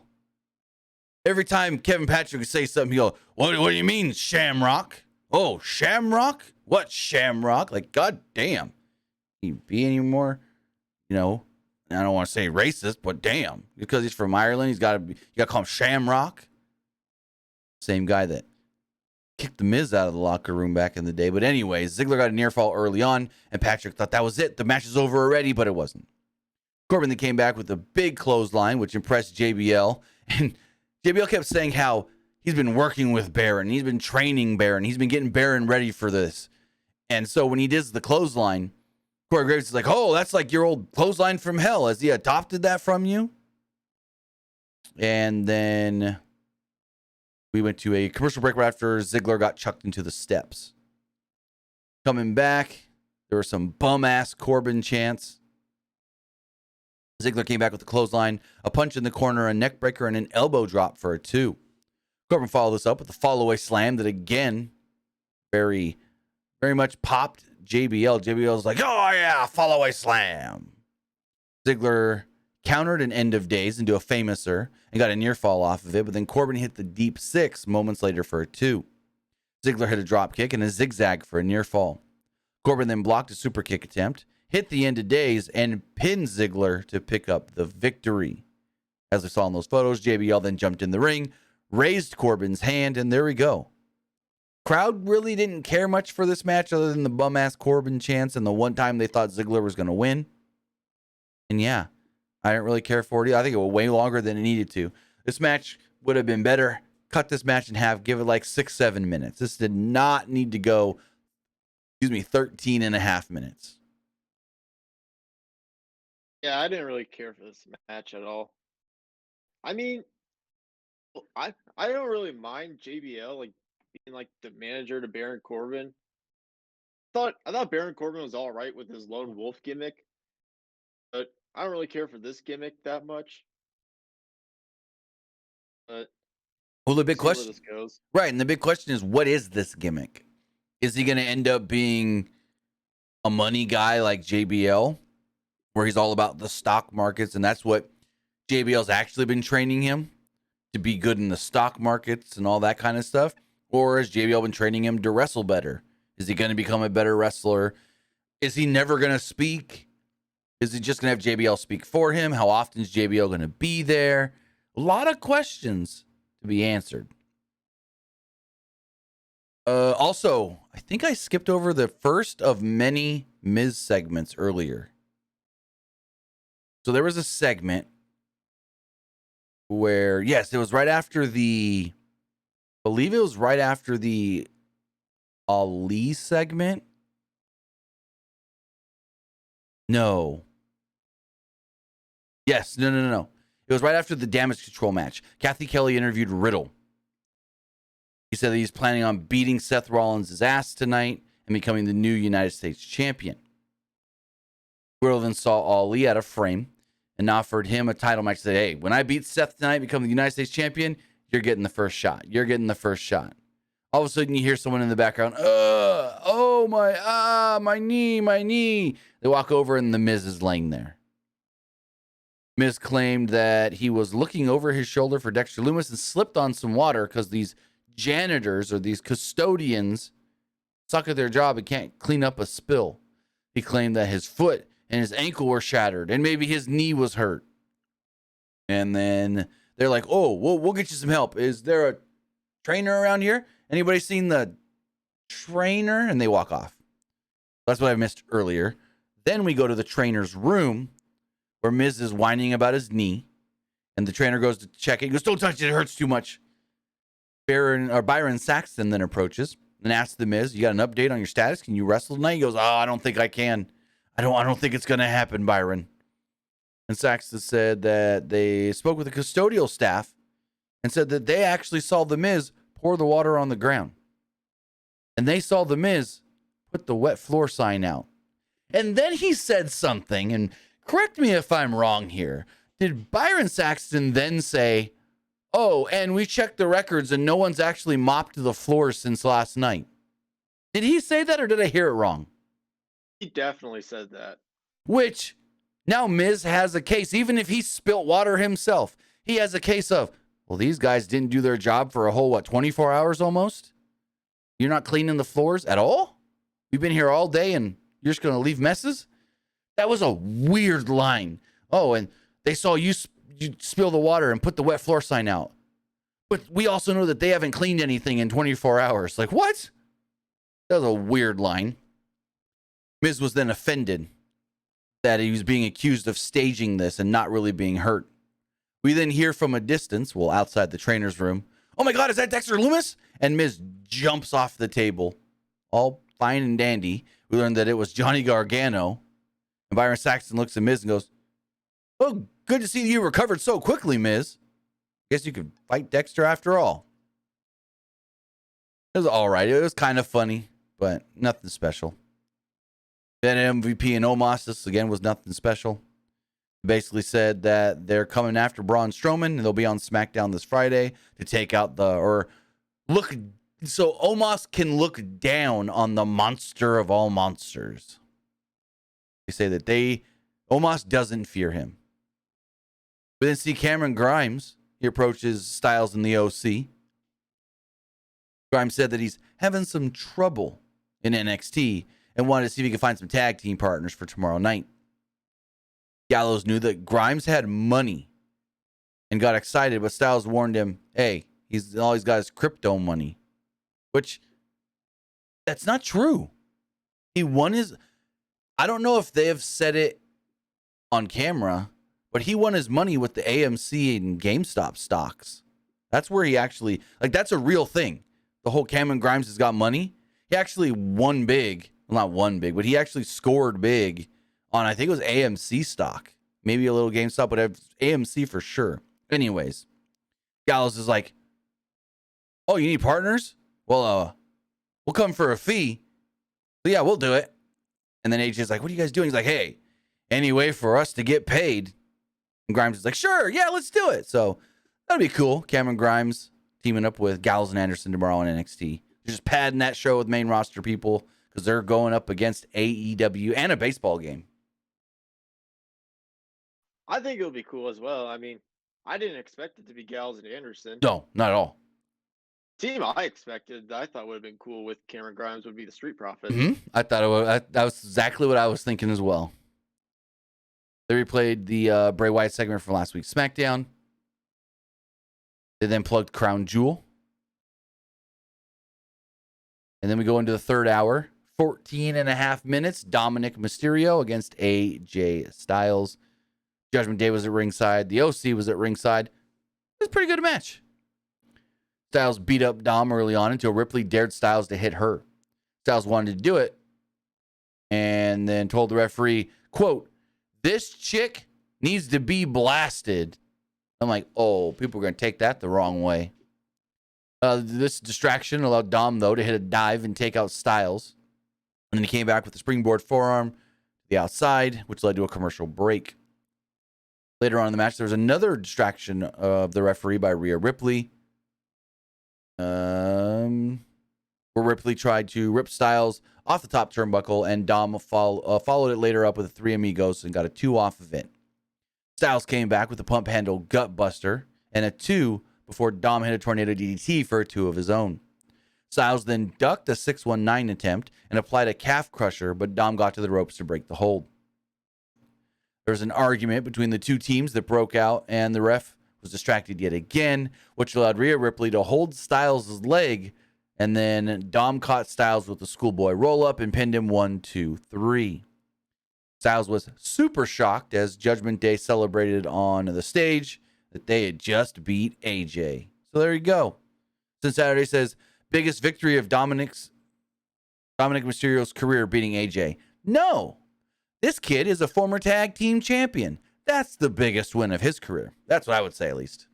Every time Kevin Patrick would say something, he'd go, what do you mean, Shamrock? Oh, Shamrock? What Shamrock? Like, god damn. Can he be anymore? I don't want to say racist, but damn. Because he's from Ireland, you got to call him Shamrock. Same guy that kicked the Miz out of the locker room back in the day. But anyways, Ziggler got a near fall early on, and Patrick thought that was it. The match is over already, but it wasn't. Corbin then came back with a big clothesline, which impressed JBL. And JBL kept saying how he's been working with Baron. He's been training Baron. He's been getting Baron ready for this. And so when he does the clothesline, Corey Graves is like, oh, that's like your old clothesline from hell. Has he adopted that from you? And then we went to a commercial break right after Ziggler got chucked into the steps. Coming back, there were some bum-ass Corbin chants. Ziggler came back with a clothesline, a punch in the corner, a neck breaker, and an elbow drop for a 2. Corbin followed this up with a fall-away slam that, again, very, very much popped JBL. JBL was like, oh, yeah, fall-away slam. Ziggler countered an end of days into a famouser and got a near fall off of it, but then Corbin hit the deep 6 moments later for a 2. Ziggler hit a drop kick and a zigzag for a near fall. Corbin then blocked a super kick attempt, hit the end of days, and pinned Ziggler to pick up the victory. As we saw in those photos, JBL then jumped in the ring, raised Corbin's hand, and there we go. Crowd really didn't care much for this match other than the bum-ass Corbin chants and the one time they thought Ziggler was going to win. And yeah, I didn't really care for it. I think it went way longer than it needed to. This match would have been better. Cut this match in half. Give it like 6-7 minutes. This did not need to go, 13 and a half minutes. Yeah, I didn't really care for this match at all. I mean, I don't really mind JBL like being like the manager to Baron Corbin. I thought Baron Corbin was all right with his lone wolf gimmick, but I don't really care for this gimmick that much. But Well, the big see where question, this goes. right? And the big question is, what is this gimmick? Is he going to end up being a money guy like JBL, where he's all about the stock markets, and that's what JBL's actually been training him to be good in the stock markets and all that kind of stuff? Or has JBL been training him to wrestle better? Is he going to become a better wrestler? Is he never going to speak? Is he just going to have JBL speak for him? How often is JBL going to be there? A lot of questions to be answered. Also, I think I skipped over the first of many Miz segments earlier. So there was a segment where, yes, it was right after the, I believe it was right after the Ali segment. No. Yes, no. It was right after the Damage Control match. Kathy Kelly interviewed Riddle. He said that he's planning on beating Seth Rollins' ass tonight and becoming the new United States champion. Riddle then saw Ali out of frame and offered him a title match. Said, hey, when I beat Seth tonight, become the United States champion, you're getting the first shot. You're getting the first shot. All of a sudden, you hear someone in the background, my knee. They walk over, and the Miz is laying there. Miz claimed that he was looking over his shoulder for Dexter Lumis and slipped on some water because these janitors or these custodians suck at their job and can't clean up a spill. He claimed that his foot and his ankle were shattered, and maybe his knee was hurt. And then they're like, oh, we'll get you some help. Is there a trainer around here? Anybody seen the trainer? And they walk off. That's what I missed earlier. Then we go to the trainer's room where Miz is whining about his knee. And the trainer goes to check it. He goes, don't touch it. It hurts too much. Byron Saxton then approaches and asks the Miz, you got an update on your status? Can you wrestle tonight? He goes, I don't think I can. I don't think it's going to happen, Byron. And Saxton said that they spoke with the custodial staff and said that they actually saw the Miz pour the water on the ground. And they saw the Miz put the wet floor sign out. And then he said something, and correct me if I'm wrong here. Did Byron Saxton then say, oh, and we checked the records and no one's actually mopped the floor since last night? Did he say that or did I hear it wrong? He definitely said that. Which, now Miz has a case. Even if he spilt water himself, he has a case of, well, these guys didn't do their job for a whole, 24 hours almost? You're not cleaning the floors at all? You've been here all day and you're just going to leave messes? That was a weird line. Oh, and they saw you spill the water and put the wet floor sign out. But we also know that they haven't cleaned anything in 24 hours. Like, what? That was a weird line. Miz was then offended that he was being accused of staging this and not really being hurt. We then hear from a distance, well, outside the trainer's room, oh my God, is that Dexter Lumis? And Miz jumps off the table, all fine and dandy. We learned that it was Johnny Gargano. And Byron Saxton looks at Miz and goes, oh, good to see you recovered so quickly, Miz. Guess you could fight Dexter after all. It was all right. It was kind of funny, but nothing special. Then MVP and Omos, this again was nothing special. Basically said that they're coming after Braun Strowman and they'll be on SmackDown this Friday to take out so Omos can look down on the monster of all monsters. They say that Omos doesn't fear him. We then see Cameron Grimes. He approaches Styles in the OC. Grimes said that he's having some trouble in NXT and wanted to see if he could find some tag team partners for tomorrow night. Gallows knew that Grimes had money and got excited, but Styles warned him, hey, all he's got is crypto money. Which, that's not true. He won I don't know if they have said it on camera, but he won his money with the AMC and GameStop stocks. That's where he actually, that's a real thing. The whole Cameron Grimes has got money. He actually won big. Well, not won big, but he actually scored big on, I think it was AMC stock. Maybe a little GameStop, but AMC for sure. Anyways, Gallows is like, oh, you need partners? Well, we'll come for a fee. So yeah, we'll do it. And then AJ's like, what are you guys doing? He's like, hey, any way for us to get paid? And Grimes is like, sure, yeah, let's do it. So that'll be cool. Cameron Grimes teaming up with Gallows and Anderson tomorrow on NXT. They're just padding that show with main roster people because they're going up against AEW and a baseball game. I think it'll be cool as well. I mean, I didn't expect it to be Gallows and Anderson. No, not at all. Team I thought would have been cool with Cameron Grimes would be the Street Profits. Mm-hmm. I thought that was exactly what I was thinking as well. They replayed the Bray Wyatt segment from last week's SmackDown. They then plugged Crown Jewel. And then we go into the third hour. 14 and a half minutes. Dominic Mysterio against AJ Styles. Judgment Day was at ringside. The OC was at ringside. It was a pretty good match. Styles beat up Dom early on until Ripley dared Styles to hit her. Styles wanted to do it and then told the referee, quote, this chick needs to be blasted. I'm like, oh, people are going to take that the wrong way. This distraction allowed Dom, though, to hit a dive and take out Styles. And then he came back with a springboard forearm to the outside, which led to a commercial break. Later on in the match, there was another distraction of the referee by Rhea Ripley. Where Ripley tried to rip Styles off the top turnbuckle, and Dom followed it later up with a Three Amigos and got a 2 off of it. Styles came back with a pump handle gut buster and a 2 before Dom hit a tornado DDT for a 2 of his own. Styles then ducked a 619 attempt and applied a calf crusher, but Dom got to the ropes to break the hold. There was an argument between the two teams that broke out, and the ref was distracted yet again, which allowed Rhea Ripley to hold Styles' leg, and then Dom caught Styles with the schoolboy roll-up and pinned him 1, 2, 3. Styles was super shocked as Judgment Day celebrated on the stage that they had just beat AJ. So there you go. Since Saturday says, biggest victory of Dominic Mysterio's career, beating AJ. No. This kid is a former tag team champion. That's the biggest win of his career. That's what I would say, at least.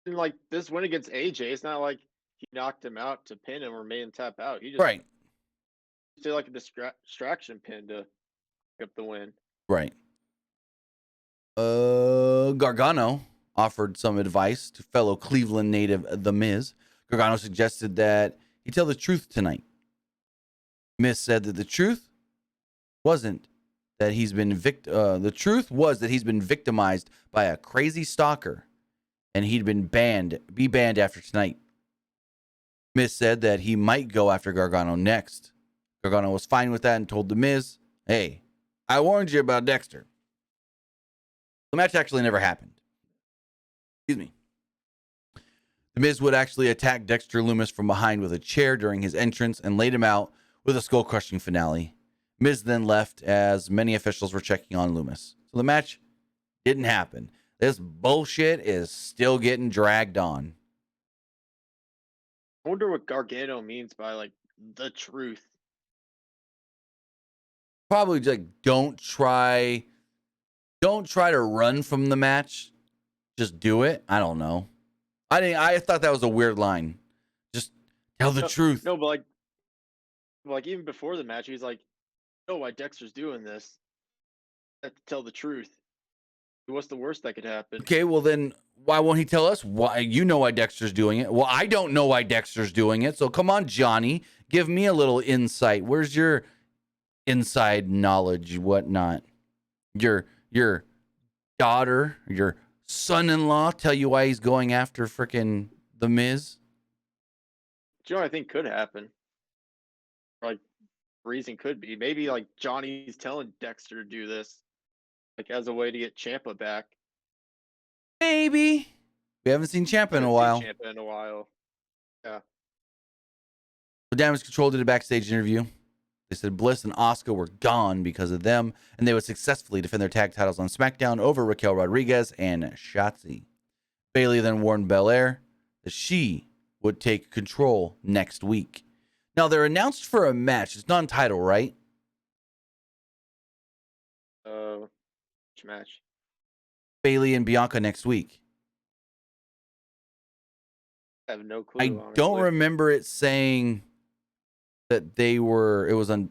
And like this win against AJ, it's not like he knocked him out to pin him or made him tap out. He just did like a distraction pin to pick up the win. Right. Gargano offered some advice to fellow Cleveland native The Miz. Gargano suggested that he tell the truth tonight. Miz said that the truth wasn't that he's been the truth was that he's been victimized by a crazy stalker, and he'd be banned after tonight. Miz said that he might go after Gargano next. Gargano was fine with that and told The Miz, "Hey, I warned you about Dexter." The match actually never happened. Excuse me. The Miz would actually attack Dexter Lumis from behind with a chair during his entrance and laid him out with a skull-crushing finale. Miz then left as many officials were checking on Lumis. So the match didn't happen. This bullshit is still getting dragged on. I wonder what Gargano means by like the truth. Probably like don't try to run from the match. Just do it. I don't know. I thought that was a weird line. Just tell the truth. No, but like even before the match, he's like, "Oh, why Dexter's doing this? I have to tell the truth. What's the worst that could happen?" Okay, well then why won't he tell us? Why you know why Dexter's doing it? Well, I don't know why Dexter's doing it. So come on, Johnny, give me a little insight. Where's your inside knowledge, whatnot? Your daughter, your son-in-law tell you why he's going after frickin' The Miz? Do you know what I think could happen? Like, reason could be maybe like Johnny's telling Dexter to do this, like as a way to get Ciampa back. Maybe. We haven't seen Ciampa in a while. Ciampa in a while. Yeah. The Damage Control did a backstage interview. They said Bliss and Asuka were gone because of them, and they would successfully defend their tag titles on SmackDown over Raquel Rodriguez and Shotzi. Bayley then warned Belair that she would take control next week. Now, they're announced for a match. It's non-title, right? Which match? Bayley and Bianca next week. I have no clue. I don't remember it saying that it was on.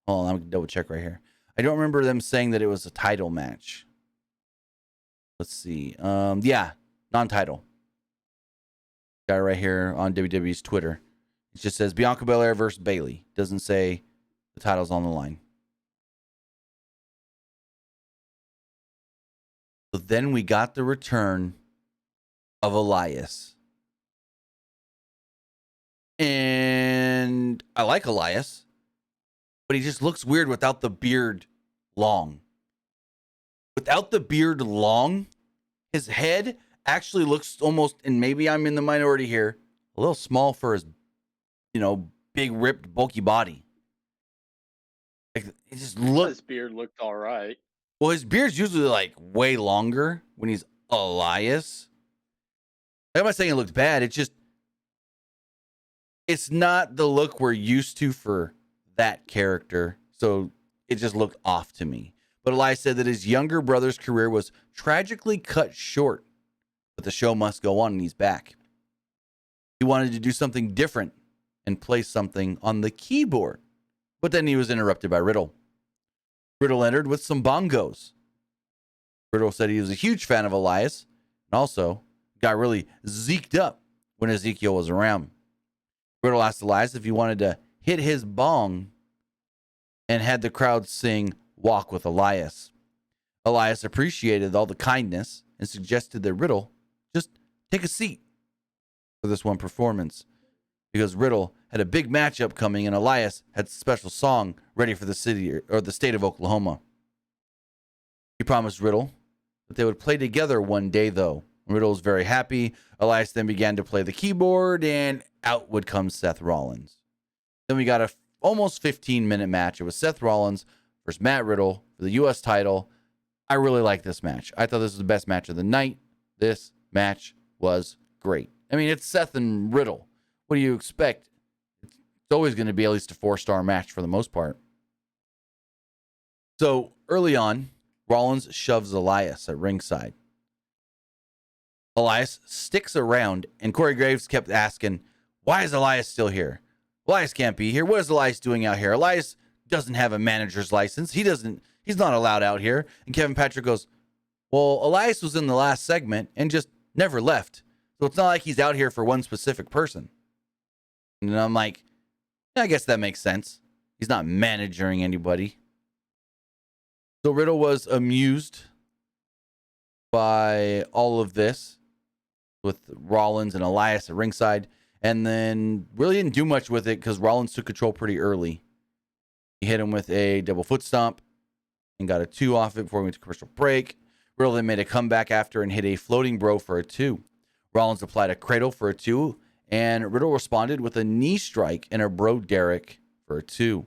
Hold on, I'm gonna double check right here. I don't remember them saying that it was a title match. Let's see. Yeah, non-title. Got it right here on WWE's Twitter. It just says Bianca Belair versus Bayley. Doesn't say the title's on the line. So then we got the return of Elias. And I like Elias, but he just looks weird without the beard long. Without the beard long, his head actually looks almost, and maybe I'm in the minority here, a little small for his, big, ripped, bulky body. Like, it just looks. His beard looked all right. Well, his beard's usually like way longer when he's Elias. I'm not saying it looked bad. It's not the look we're used to for that character. So it just looked off to me. But Elias said that his younger brother's career was tragically cut short, but the show must go on and he's back. He wanted to do something different and play something on the keyboard, but then he was interrupted by Riddle. Riddle entered with some bongos. Riddle said he was a huge fan of Elias and also got really zeked up when Ezekiel was around. Riddle asked Elias if he wanted to hit his bong and had the crowd sing Walk with Elias. Elias appreciated all the kindness and suggested that Riddle just take a seat for this one performance because Riddle had a big matchup coming, and Elias had a special song ready for the city or the state of Oklahoma. He promised Riddle that they would play together one day, though. Riddle was very happy. Elias then began to play the keyboard, and out would come Seth Rollins. Then we got a almost 15-minute match. It was Seth Rollins versus Matt Riddle for the U.S. title. I really like this match. I thought this was the best match of the night. This match was great. I mean, it's Seth and Riddle. What do you expect? It's always going to be at least a 4-star match for the most part. So early on, Rollins shoves Elias at ringside. Elias sticks around, and Corey Graves kept asking, why is Elias still here? Elias can't be here. What is Elias doing out here? Elias doesn't have a manager's license. He's not allowed out here. And Kevin Patrick goes, well, Elias was in the last segment and just never left. So it's not like he's out here for one specific person. And I'm like, yeah, I guess that makes sense. He's not managing anybody. So Riddle was amused by all of this with Rollins and Elias at ringside, and then really didn't do much with it because Rollins took control pretty early. He hit him with a double foot stomp and got a 2 off it before we went to commercial break. Riddle then made a comeback after and hit a floating bro for a 2. Rollins applied a cradle for a 2, and Riddle responded with a knee strike and a bro Derek for a 2.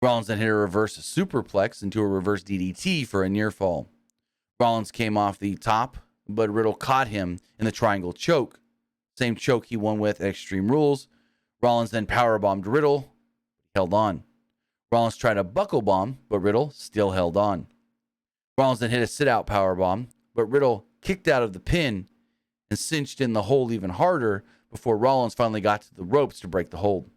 Rollins then hit a reverse superplex into a reverse DDT for a near fall. Rollins came off the top, but Riddle caught him in the triangle choke. Same choke he won with at Extreme Rules. Rollins then powerbombed Riddle, held on. Rollins tried a buckle bomb, but Riddle still held on. Rollins then hit a sit-out powerbomb, but Riddle kicked out of the pin and cinched in the hold even harder before Rollins finally got to the ropes to break the hold.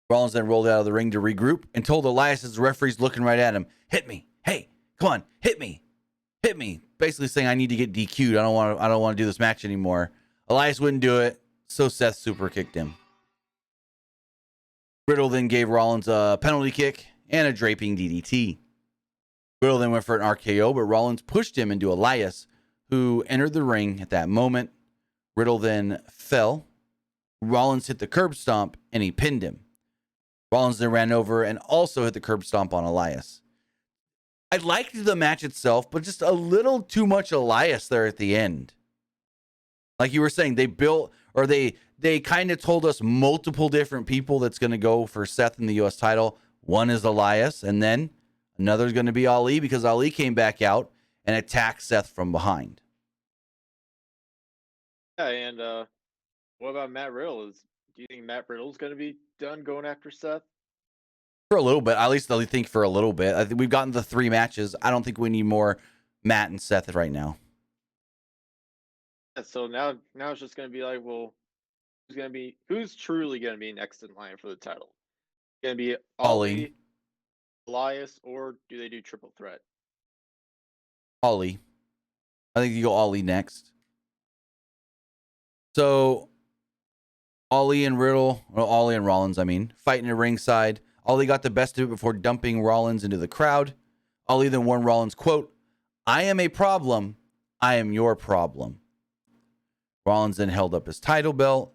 Rollins then rolled out of the ring to regroup and told Elias as the referee's looking right at him, hit me. Hey, come on, hit me. Hit me. Basically saying I need to get DQ'd. I don't want to do this match anymore. Elias wouldn't do it, so Seth super kicked him. Riddle then gave Rollins a penalty kick and a draping DDT. Riddle then went for an RKO, but Rollins pushed him into Elias, who entered the ring at that moment. Riddle then fell. Rollins hit the curb stomp, and he pinned him. Rollins then ran over and also hit the curb stomp on Elias. I liked the match itself, but just a little too much Elias there at the end. Like you were saying, they kind of told us multiple different people that's going to go for Seth in the U.S. title. One is Elias, and then another is going to be Ali because Ali came back out and attacked Seth from behind. Yeah, and what about Matt Riddle? Do you think Matt Riddle's going to be done going after Seth? For a little bit, at least I think for a little bit. I think we've gotten the 3 matches. I don't think we need more Matt and Seth right now. Yeah, so now it's just going to be like, well, who's truly going to be next in line for the title? Going to be Ali, Elias, or do they do triple threat? Ali. I think you go Ali next. So Ali and Rollins, fighting at ringside. Ali got the best of it before dumping Rollins into the crowd. Ali then warned Rollins, quote, I am a problem. I am your problem. Rollins then held up his title belt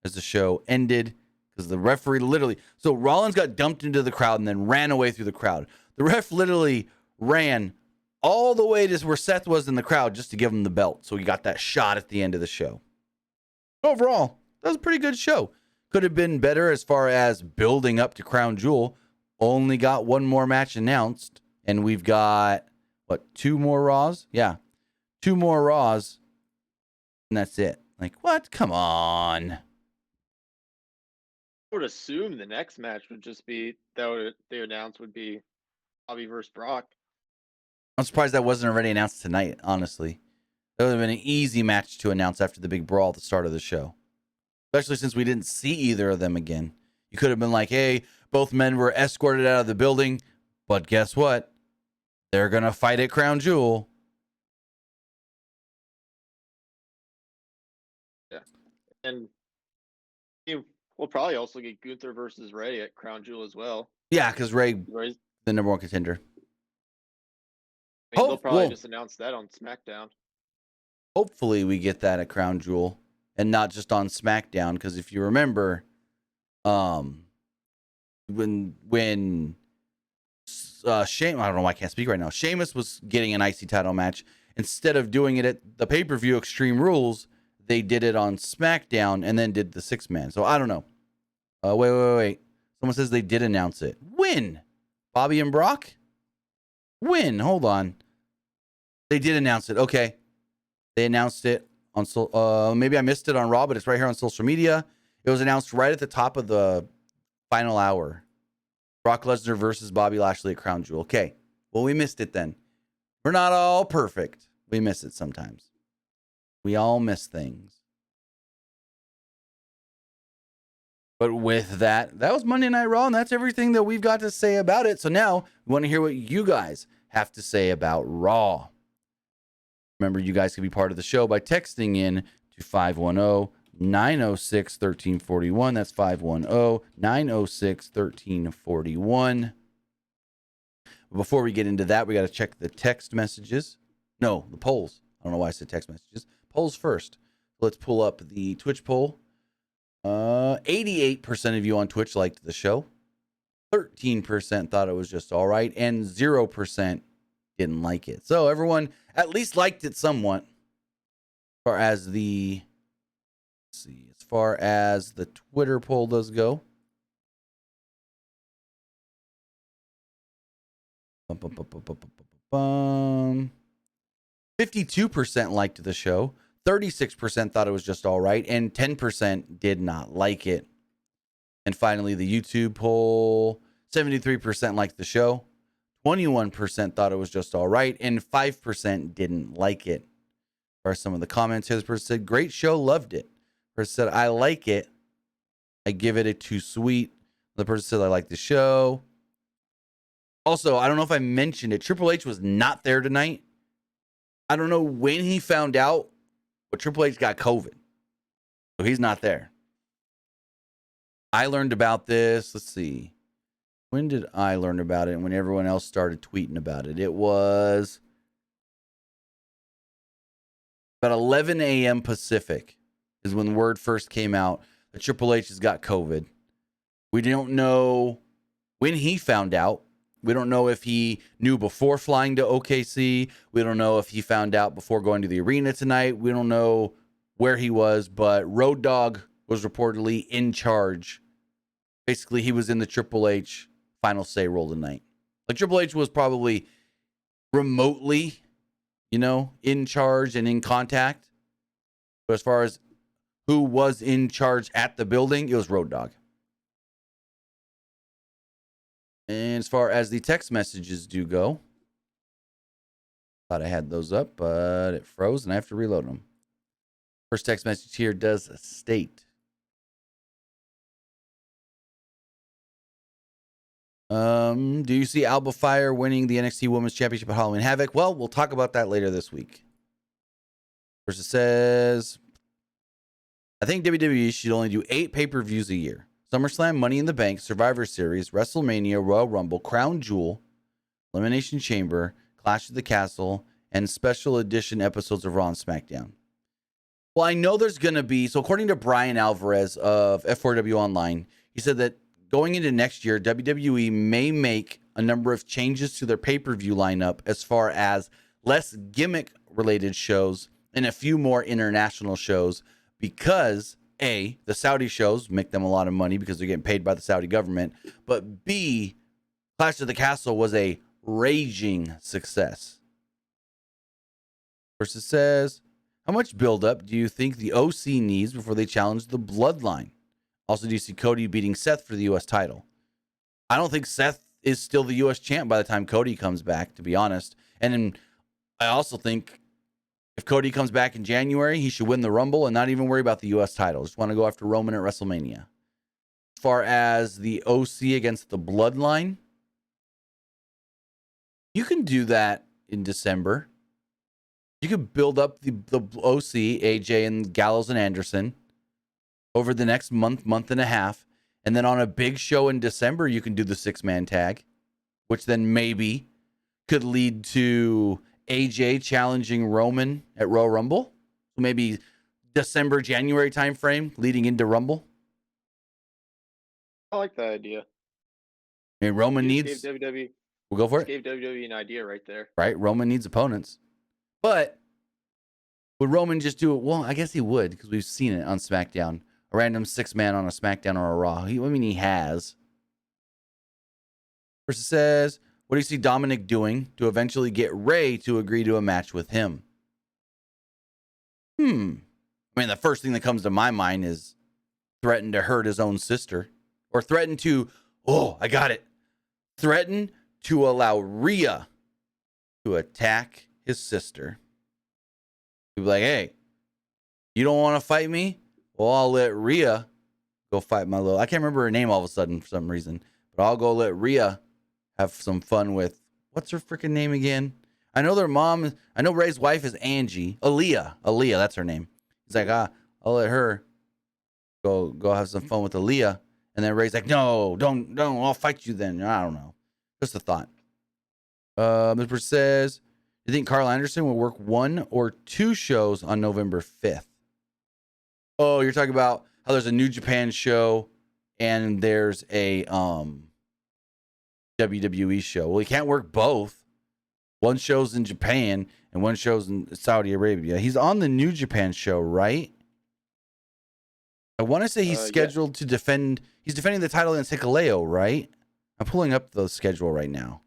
as the show ended because the referee so Rollins got dumped into the crowd and then ran away through the crowd. The ref literally ran all the way to where Seth was in the crowd just to give him the belt. So he got that shot at the end of the show. Overall, that was a pretty good show. Could have been better as far as building up to Crown Jewel. Only got 1 more match announced, and we've got, 2 more Raws? Yeah, 2 more Raws, and that's it. Like, what? Come on. I would assume the next match would just be they announced would be Bobby versus Brock. I'm surprised that wasn't already announced tonight, honestly. That would have been an easy match to announce after the big brawl at the start of the show. Especially since we didn't see either of them again. You could have been like, hey, both men were escorted out of the building, but guess what? They're going to fight at Crown Jewel. Yeah. And we'll probably also get Gunther versus Ray at Crown Jewel as well. Yeah, because Ray's the number 1 contender. They'll probably just announce that on SmackDown. Hopefully we get that at Crown Jewel and not just on SmackDown, because if you remember, Um, when Shame, I don't know why I can't speak right now. Sheamus was getting an IC title match. Instead of doing it at the pay-per-view Extreme Rules, they did it on SmackDown and then did the 6-man. So I don't know. Wait. Someone says they did announce it. When? Bobby and Brock? When? Hold on. They did announce it. Okay. They announced it on maybe I missed it on Raw, but it's right here on social media. It was announced right at the top of the final hour. Brock Lesnar versus Bobby Lashley at Crown Jewel. Okay. Well, we missed it then. We're not all perfect. We miss it sometimes. We all miss things. But with that was Monday Night Raw, and that's everything that we've got to say about it. So now we want to hear what you guys have to say about Raw. Remember, you guys can be part of the show by texting in to 510-906-1341. That's 510-906-1341. Before we get into that, we got to check the text messages. No, the polls. I don't know why I said text messages. Polls first. Let's pull up the Twitch poll. 88% of you on Twitch liked the show. 13% thought it was just all right. And 0% didn't like it. So everyone at least liked it somewhat. As far as the Twitter poll does go. 52% liked the show. 36% thought it was just all right, and 10% did not like it. And finally, the YouTube poll, 73% liked the show, 21% thought it was just all right, and 5% didn't like it. Or some of the comments, his person said, great show, loved it. Person said, I like it. I give it a 2 sweet. The person said, I like the show. Also, I don't know if I mentioned it. Triple H was not there tonight. I don't know when he found out, but Triple H got COVID. So he's not there. I learned about this. Let's see. When did I learn about it? When everyone else started tweeting about it. It was about 11 a.m. Pacific is when the word first came out that Triple H has got COVID. We don't know when he found out. We don't know if he knew before flying to OKC. We don't know if he found out before going to the arena tonight. We don't know where he was, but Road Dogg was reportedly in charge. Basically, he was in the Triple H final say role tonight. Like Triple H was probably remotely, in charge and in contact. But as far as who was in charge at the building, it was Road Dogg. And as far as the text messages do go, thought I had those up, but it froze and I have to reload them. First text message here does state. Do you see Alba Fire winning the NXT Women's Championship at Halloween Havoc? Well, we'll talk about that later this week. First it says, I think WWE should only do 8 pay-per-views a year. SummerSlam, Money in the Bank, Survivor Series, WrestleMania, Royal Rumble, Crown Jewel, Elimination Chamber, Clash of the Castle, and special edition episodes of Raw and SmackDown. Well, I know there's going to be, so according to Brian Alvarez of F4W Online, he said that going into next year, WWE may make a number of changes to their pay-per-view lineup as far as less gimmick-related shows and a few more international shows because A, the Saudi shows make them a lot of money because they're getting paid by the Saudi government, but B, Clash of the Castle was a raging success. First it says, how much build-up do you think the OC needs before they challenge the Bloodline? Also, do you see Cody beating Seth for the U.S. title? I don't think Seth is still the U.S. champ by the time Cody comes back, to be honest. And then I also think if Cody comes back in January, he should win the Rumble and not even worry about the U.S. title. Just want to go after Roman at WrestleMania. As far as the OC against the Bloodline, you can do that in December. You could build up the OC, AJ, and Gallows and Anderson over the next month and a half. And then on a big show in December, you can do the 6-man tag, which then maybe could lead to AJ challenging Roman at Royal Rumble. Maybe December, January timeframe leading into Rumble. I like that idea. I mean, Roman You just gave needs. WWE We'll go for just it. gave WWE an idea right there. Right? Roman needs opponents. But would Roman just do it? Well, I guess he would because we've seen it on SmackDown. A random 6-man on a SmackDown or a Raw. He has. Person says, what do you see Dominic doing to eventually get Ray to agree to a match with him? I mean, the first thing that comes to my mind is threaten to hurt his own sister. Or threaten to, I got it. Threaten to allow Rhea to attack his sister. He'd be like, hey, you don't want to fight me? Well, I'll let Rhea go fight my little... I can't remember her name all of a sudden for some reason. But I'll go let Rhea have some fun with... What's her freaking name again? I know their mom... I know Ray's wife is Angie. Aaliyah. Aaliyah, that's her name. He's like, I'll let her go have some fun with Aaliyah. And then Ray's like, no, don't, I'll fight you then. I don't know. Just a thought. This person says, do you think Carl Anderson will work 1 or 2 shows on November 5th? Oh, you're talking about how there's a New Japan show and there's a WWE show. Well, he can't work both. One show's in Japan and one show's in Saudi Arabia. He's on the New Japan show, right? I want to say he's scheduled to defend. He's defending the title against Hikuleo, right? I'm pulling up the schedule right now.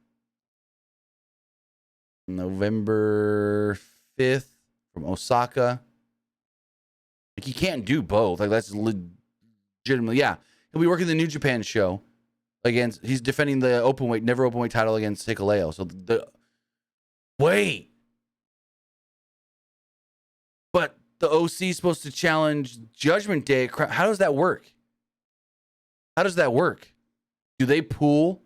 November 5th from Osaka. Like, he can't do both. Like, that's legitimately, yeah. He'll be working the New Japan show against. He's defending the never openweight title against Hikuleo. So wait, but the OC is supposed to challenge Judgment Day. How does that work? How does that work? Do they pull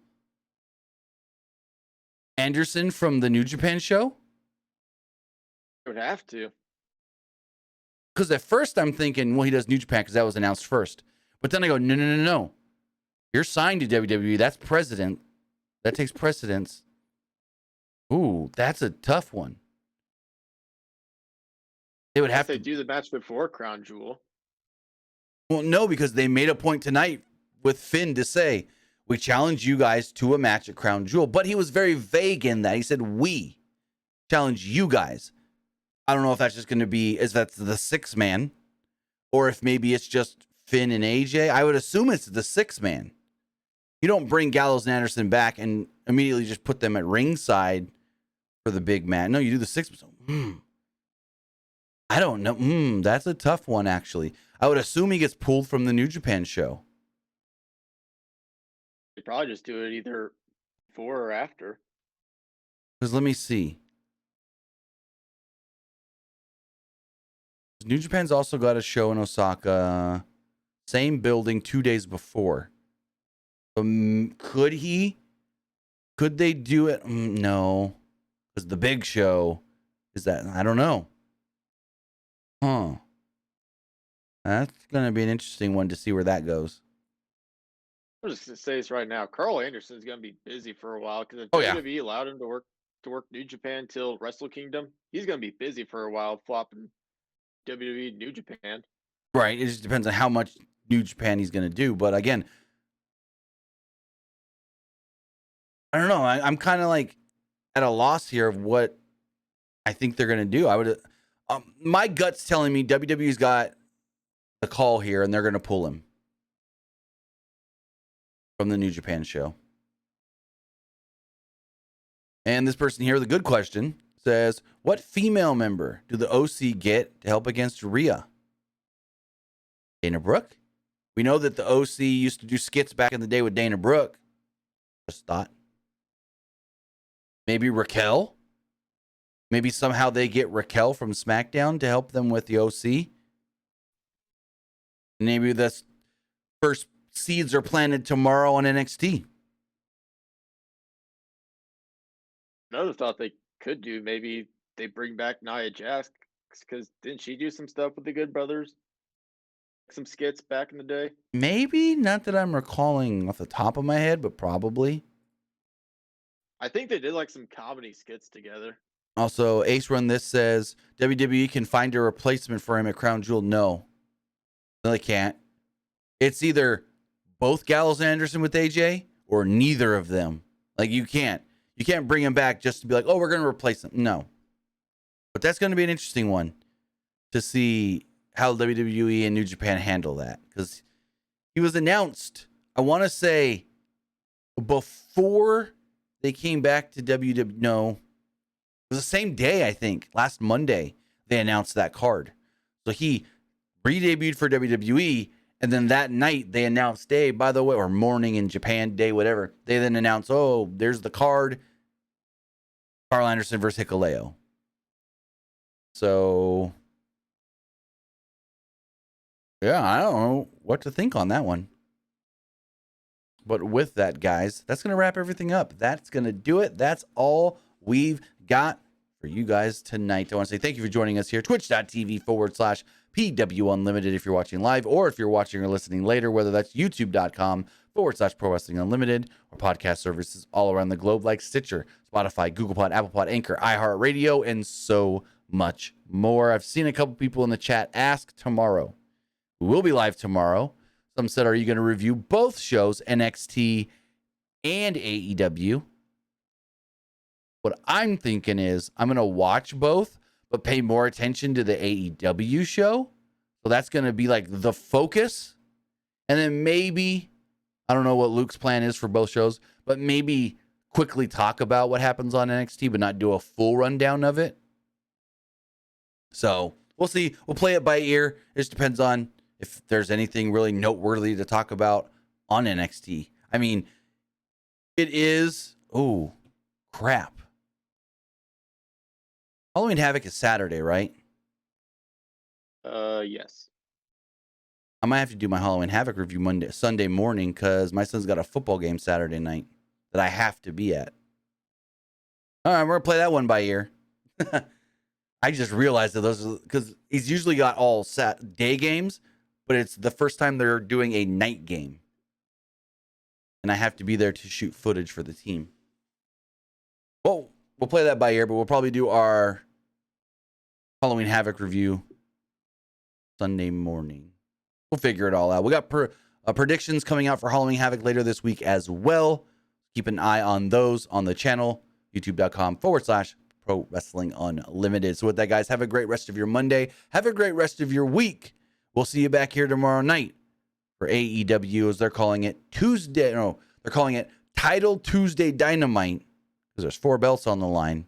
Anderson from the New Japan show? They would have to. Because at first I'm thinking, well, he does New Japan because that was announced first. But then I go, no. You're signed to WWE. That's precedent. That takes precedence. Ooh, that's a tough one. They would have to do the match before Crown Jewel. Well, no, because they made a point tonight with Finn to say, we challenge you guys to a match at Crown Jewel. But he was very vague in that. He said, we challenge you guys. I don't know if that's just going to be, that's the 6-man, or if maybe it's just Finn and AJ. I would assume it's the 6-man. You don't bring Gallows and Anderson back and immediately just put them at ringside for the big match. No, you do the 6-man. I don't know. That's a tough one, actually. I would assume he gets pulled from the New Japan show. They probably just do it either before or after. Because let me see. New Japan's also got a show in Osaka. Same building 2 days before. Could they do it? No. Because the big show is that. I don't know. That's going to be an interesting one to see where that goes. I'll just say this right now. Carl Anderson's going to be busy for a while because if WWE allowed him to work New Japan till Wrestle Kingdom, he's going to be busy for a while flopping WWE New Japan. Right. It just depends on how much New Japan he's going to do. But again, I don't know. I'm kind of like at a loss here of what I think they're going to do. I would. My gut's telling me WWE's got the call here and they're going to pull him from the New Japan show. And this person here, the good question, says, what female member do the OC get to help against Rhea? Dana Brooke? We know that the OC used to do skits back in the day with Dana Brooke. Just thought. Maybe Raquel? Maybe somehow they get Raquel from SmackDown to help them with the OC? Maybe that's first seeds are planted tomorrow on NXT. Another thought they could do, maybe they bring back Nia Jax because didn't she do some stuff with the Good Brothers? Some skits back in the day? Maybe, not that I'm recalling off the top of my head, but probably. I think they did like some comedy skits together. Also, Ace Run This says WWE can find a replacement for him at Crown Jewel. No, they can't. It's either both Gallows and Anderson with AJ or neither of them. Like you can't bring him back just to be like, oh, we're going to replace him. No. But that's going to be an interesting one to see how WWE and New Japan handle that, because he was announced, I want to say, before they came back to WWE. No, it was the same day, I think. Last Monday, they announced that card. So he re-debuted for WWE, and then that night they announced, day, by the way, or morning in Japan, day, whatever. They then announced, oh, there's the card. Carl Anderson versus Hikuleo. So, yeah, I don't know what to think on that one. But with that, guys, that's going to wrap everything up. That's going to do it. That's all we've got for you guys tonight. I want to say thank you for joining us here. Twitch.tv/PW Unlimited if you're watching live, or if you're watching or listening later, whether that's YouTube.com/Pro Wrestling Unlimited, or podcast services all around the globe like Stitcher, Spotify, Google Pod, Apple Pod, Anchor, iHeartRadio, and so much more. I've seen a couple people in the chat ask tomorrow. We will be live tomorrow. Some said, are you going to review both shows, NXT and AEW? What I'm thinking is I'm going to watch both, but pay more attention to the AEW show. So that's going to be like the focus. And then maybe, I don't know what Luke's plan is for both shows, but maybe quickly talk about what happens on NXT, but not do a full rundown of it. So we'll see. We'll play it by ear. It just depends on if there's anything really noteworthy to talk about on NXT. I mean, it is, oh, crap. Halloween Havoc is Saturday, right? Yes. I might have to do my Halloween Havoc review Sunday morning, because my son's got a football game Saturday night that I have to be at. All right, we're going to play that one by ear. I just realized that those, because he's usually got all day games, but it's the first time they're doing a night game. And I have to be there to shoot footage for the team. Well, we'll play that by ear, but we'll probably do our Halloween Havoc review Sunday morning. We'll figure it all out. We got predictions coming out for Halloween Havoc later this week as well. Keep an eye on those on the channel, youtube.com/Pro Wrestling Unlimited. So with that, guys, have a great rest of your Monday. Have a great rest of your week. We'll see you back here tomorrow night for AEW, as they're calling it Tuesday. No, they're calling it Title Tuesday Dynamite, because there's 4 belts on the line.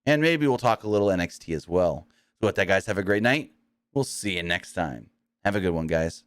And maybe we'll talk a little NXT as well. So with that, guys, have a great night. We'll see you next time. Have a good one, guys.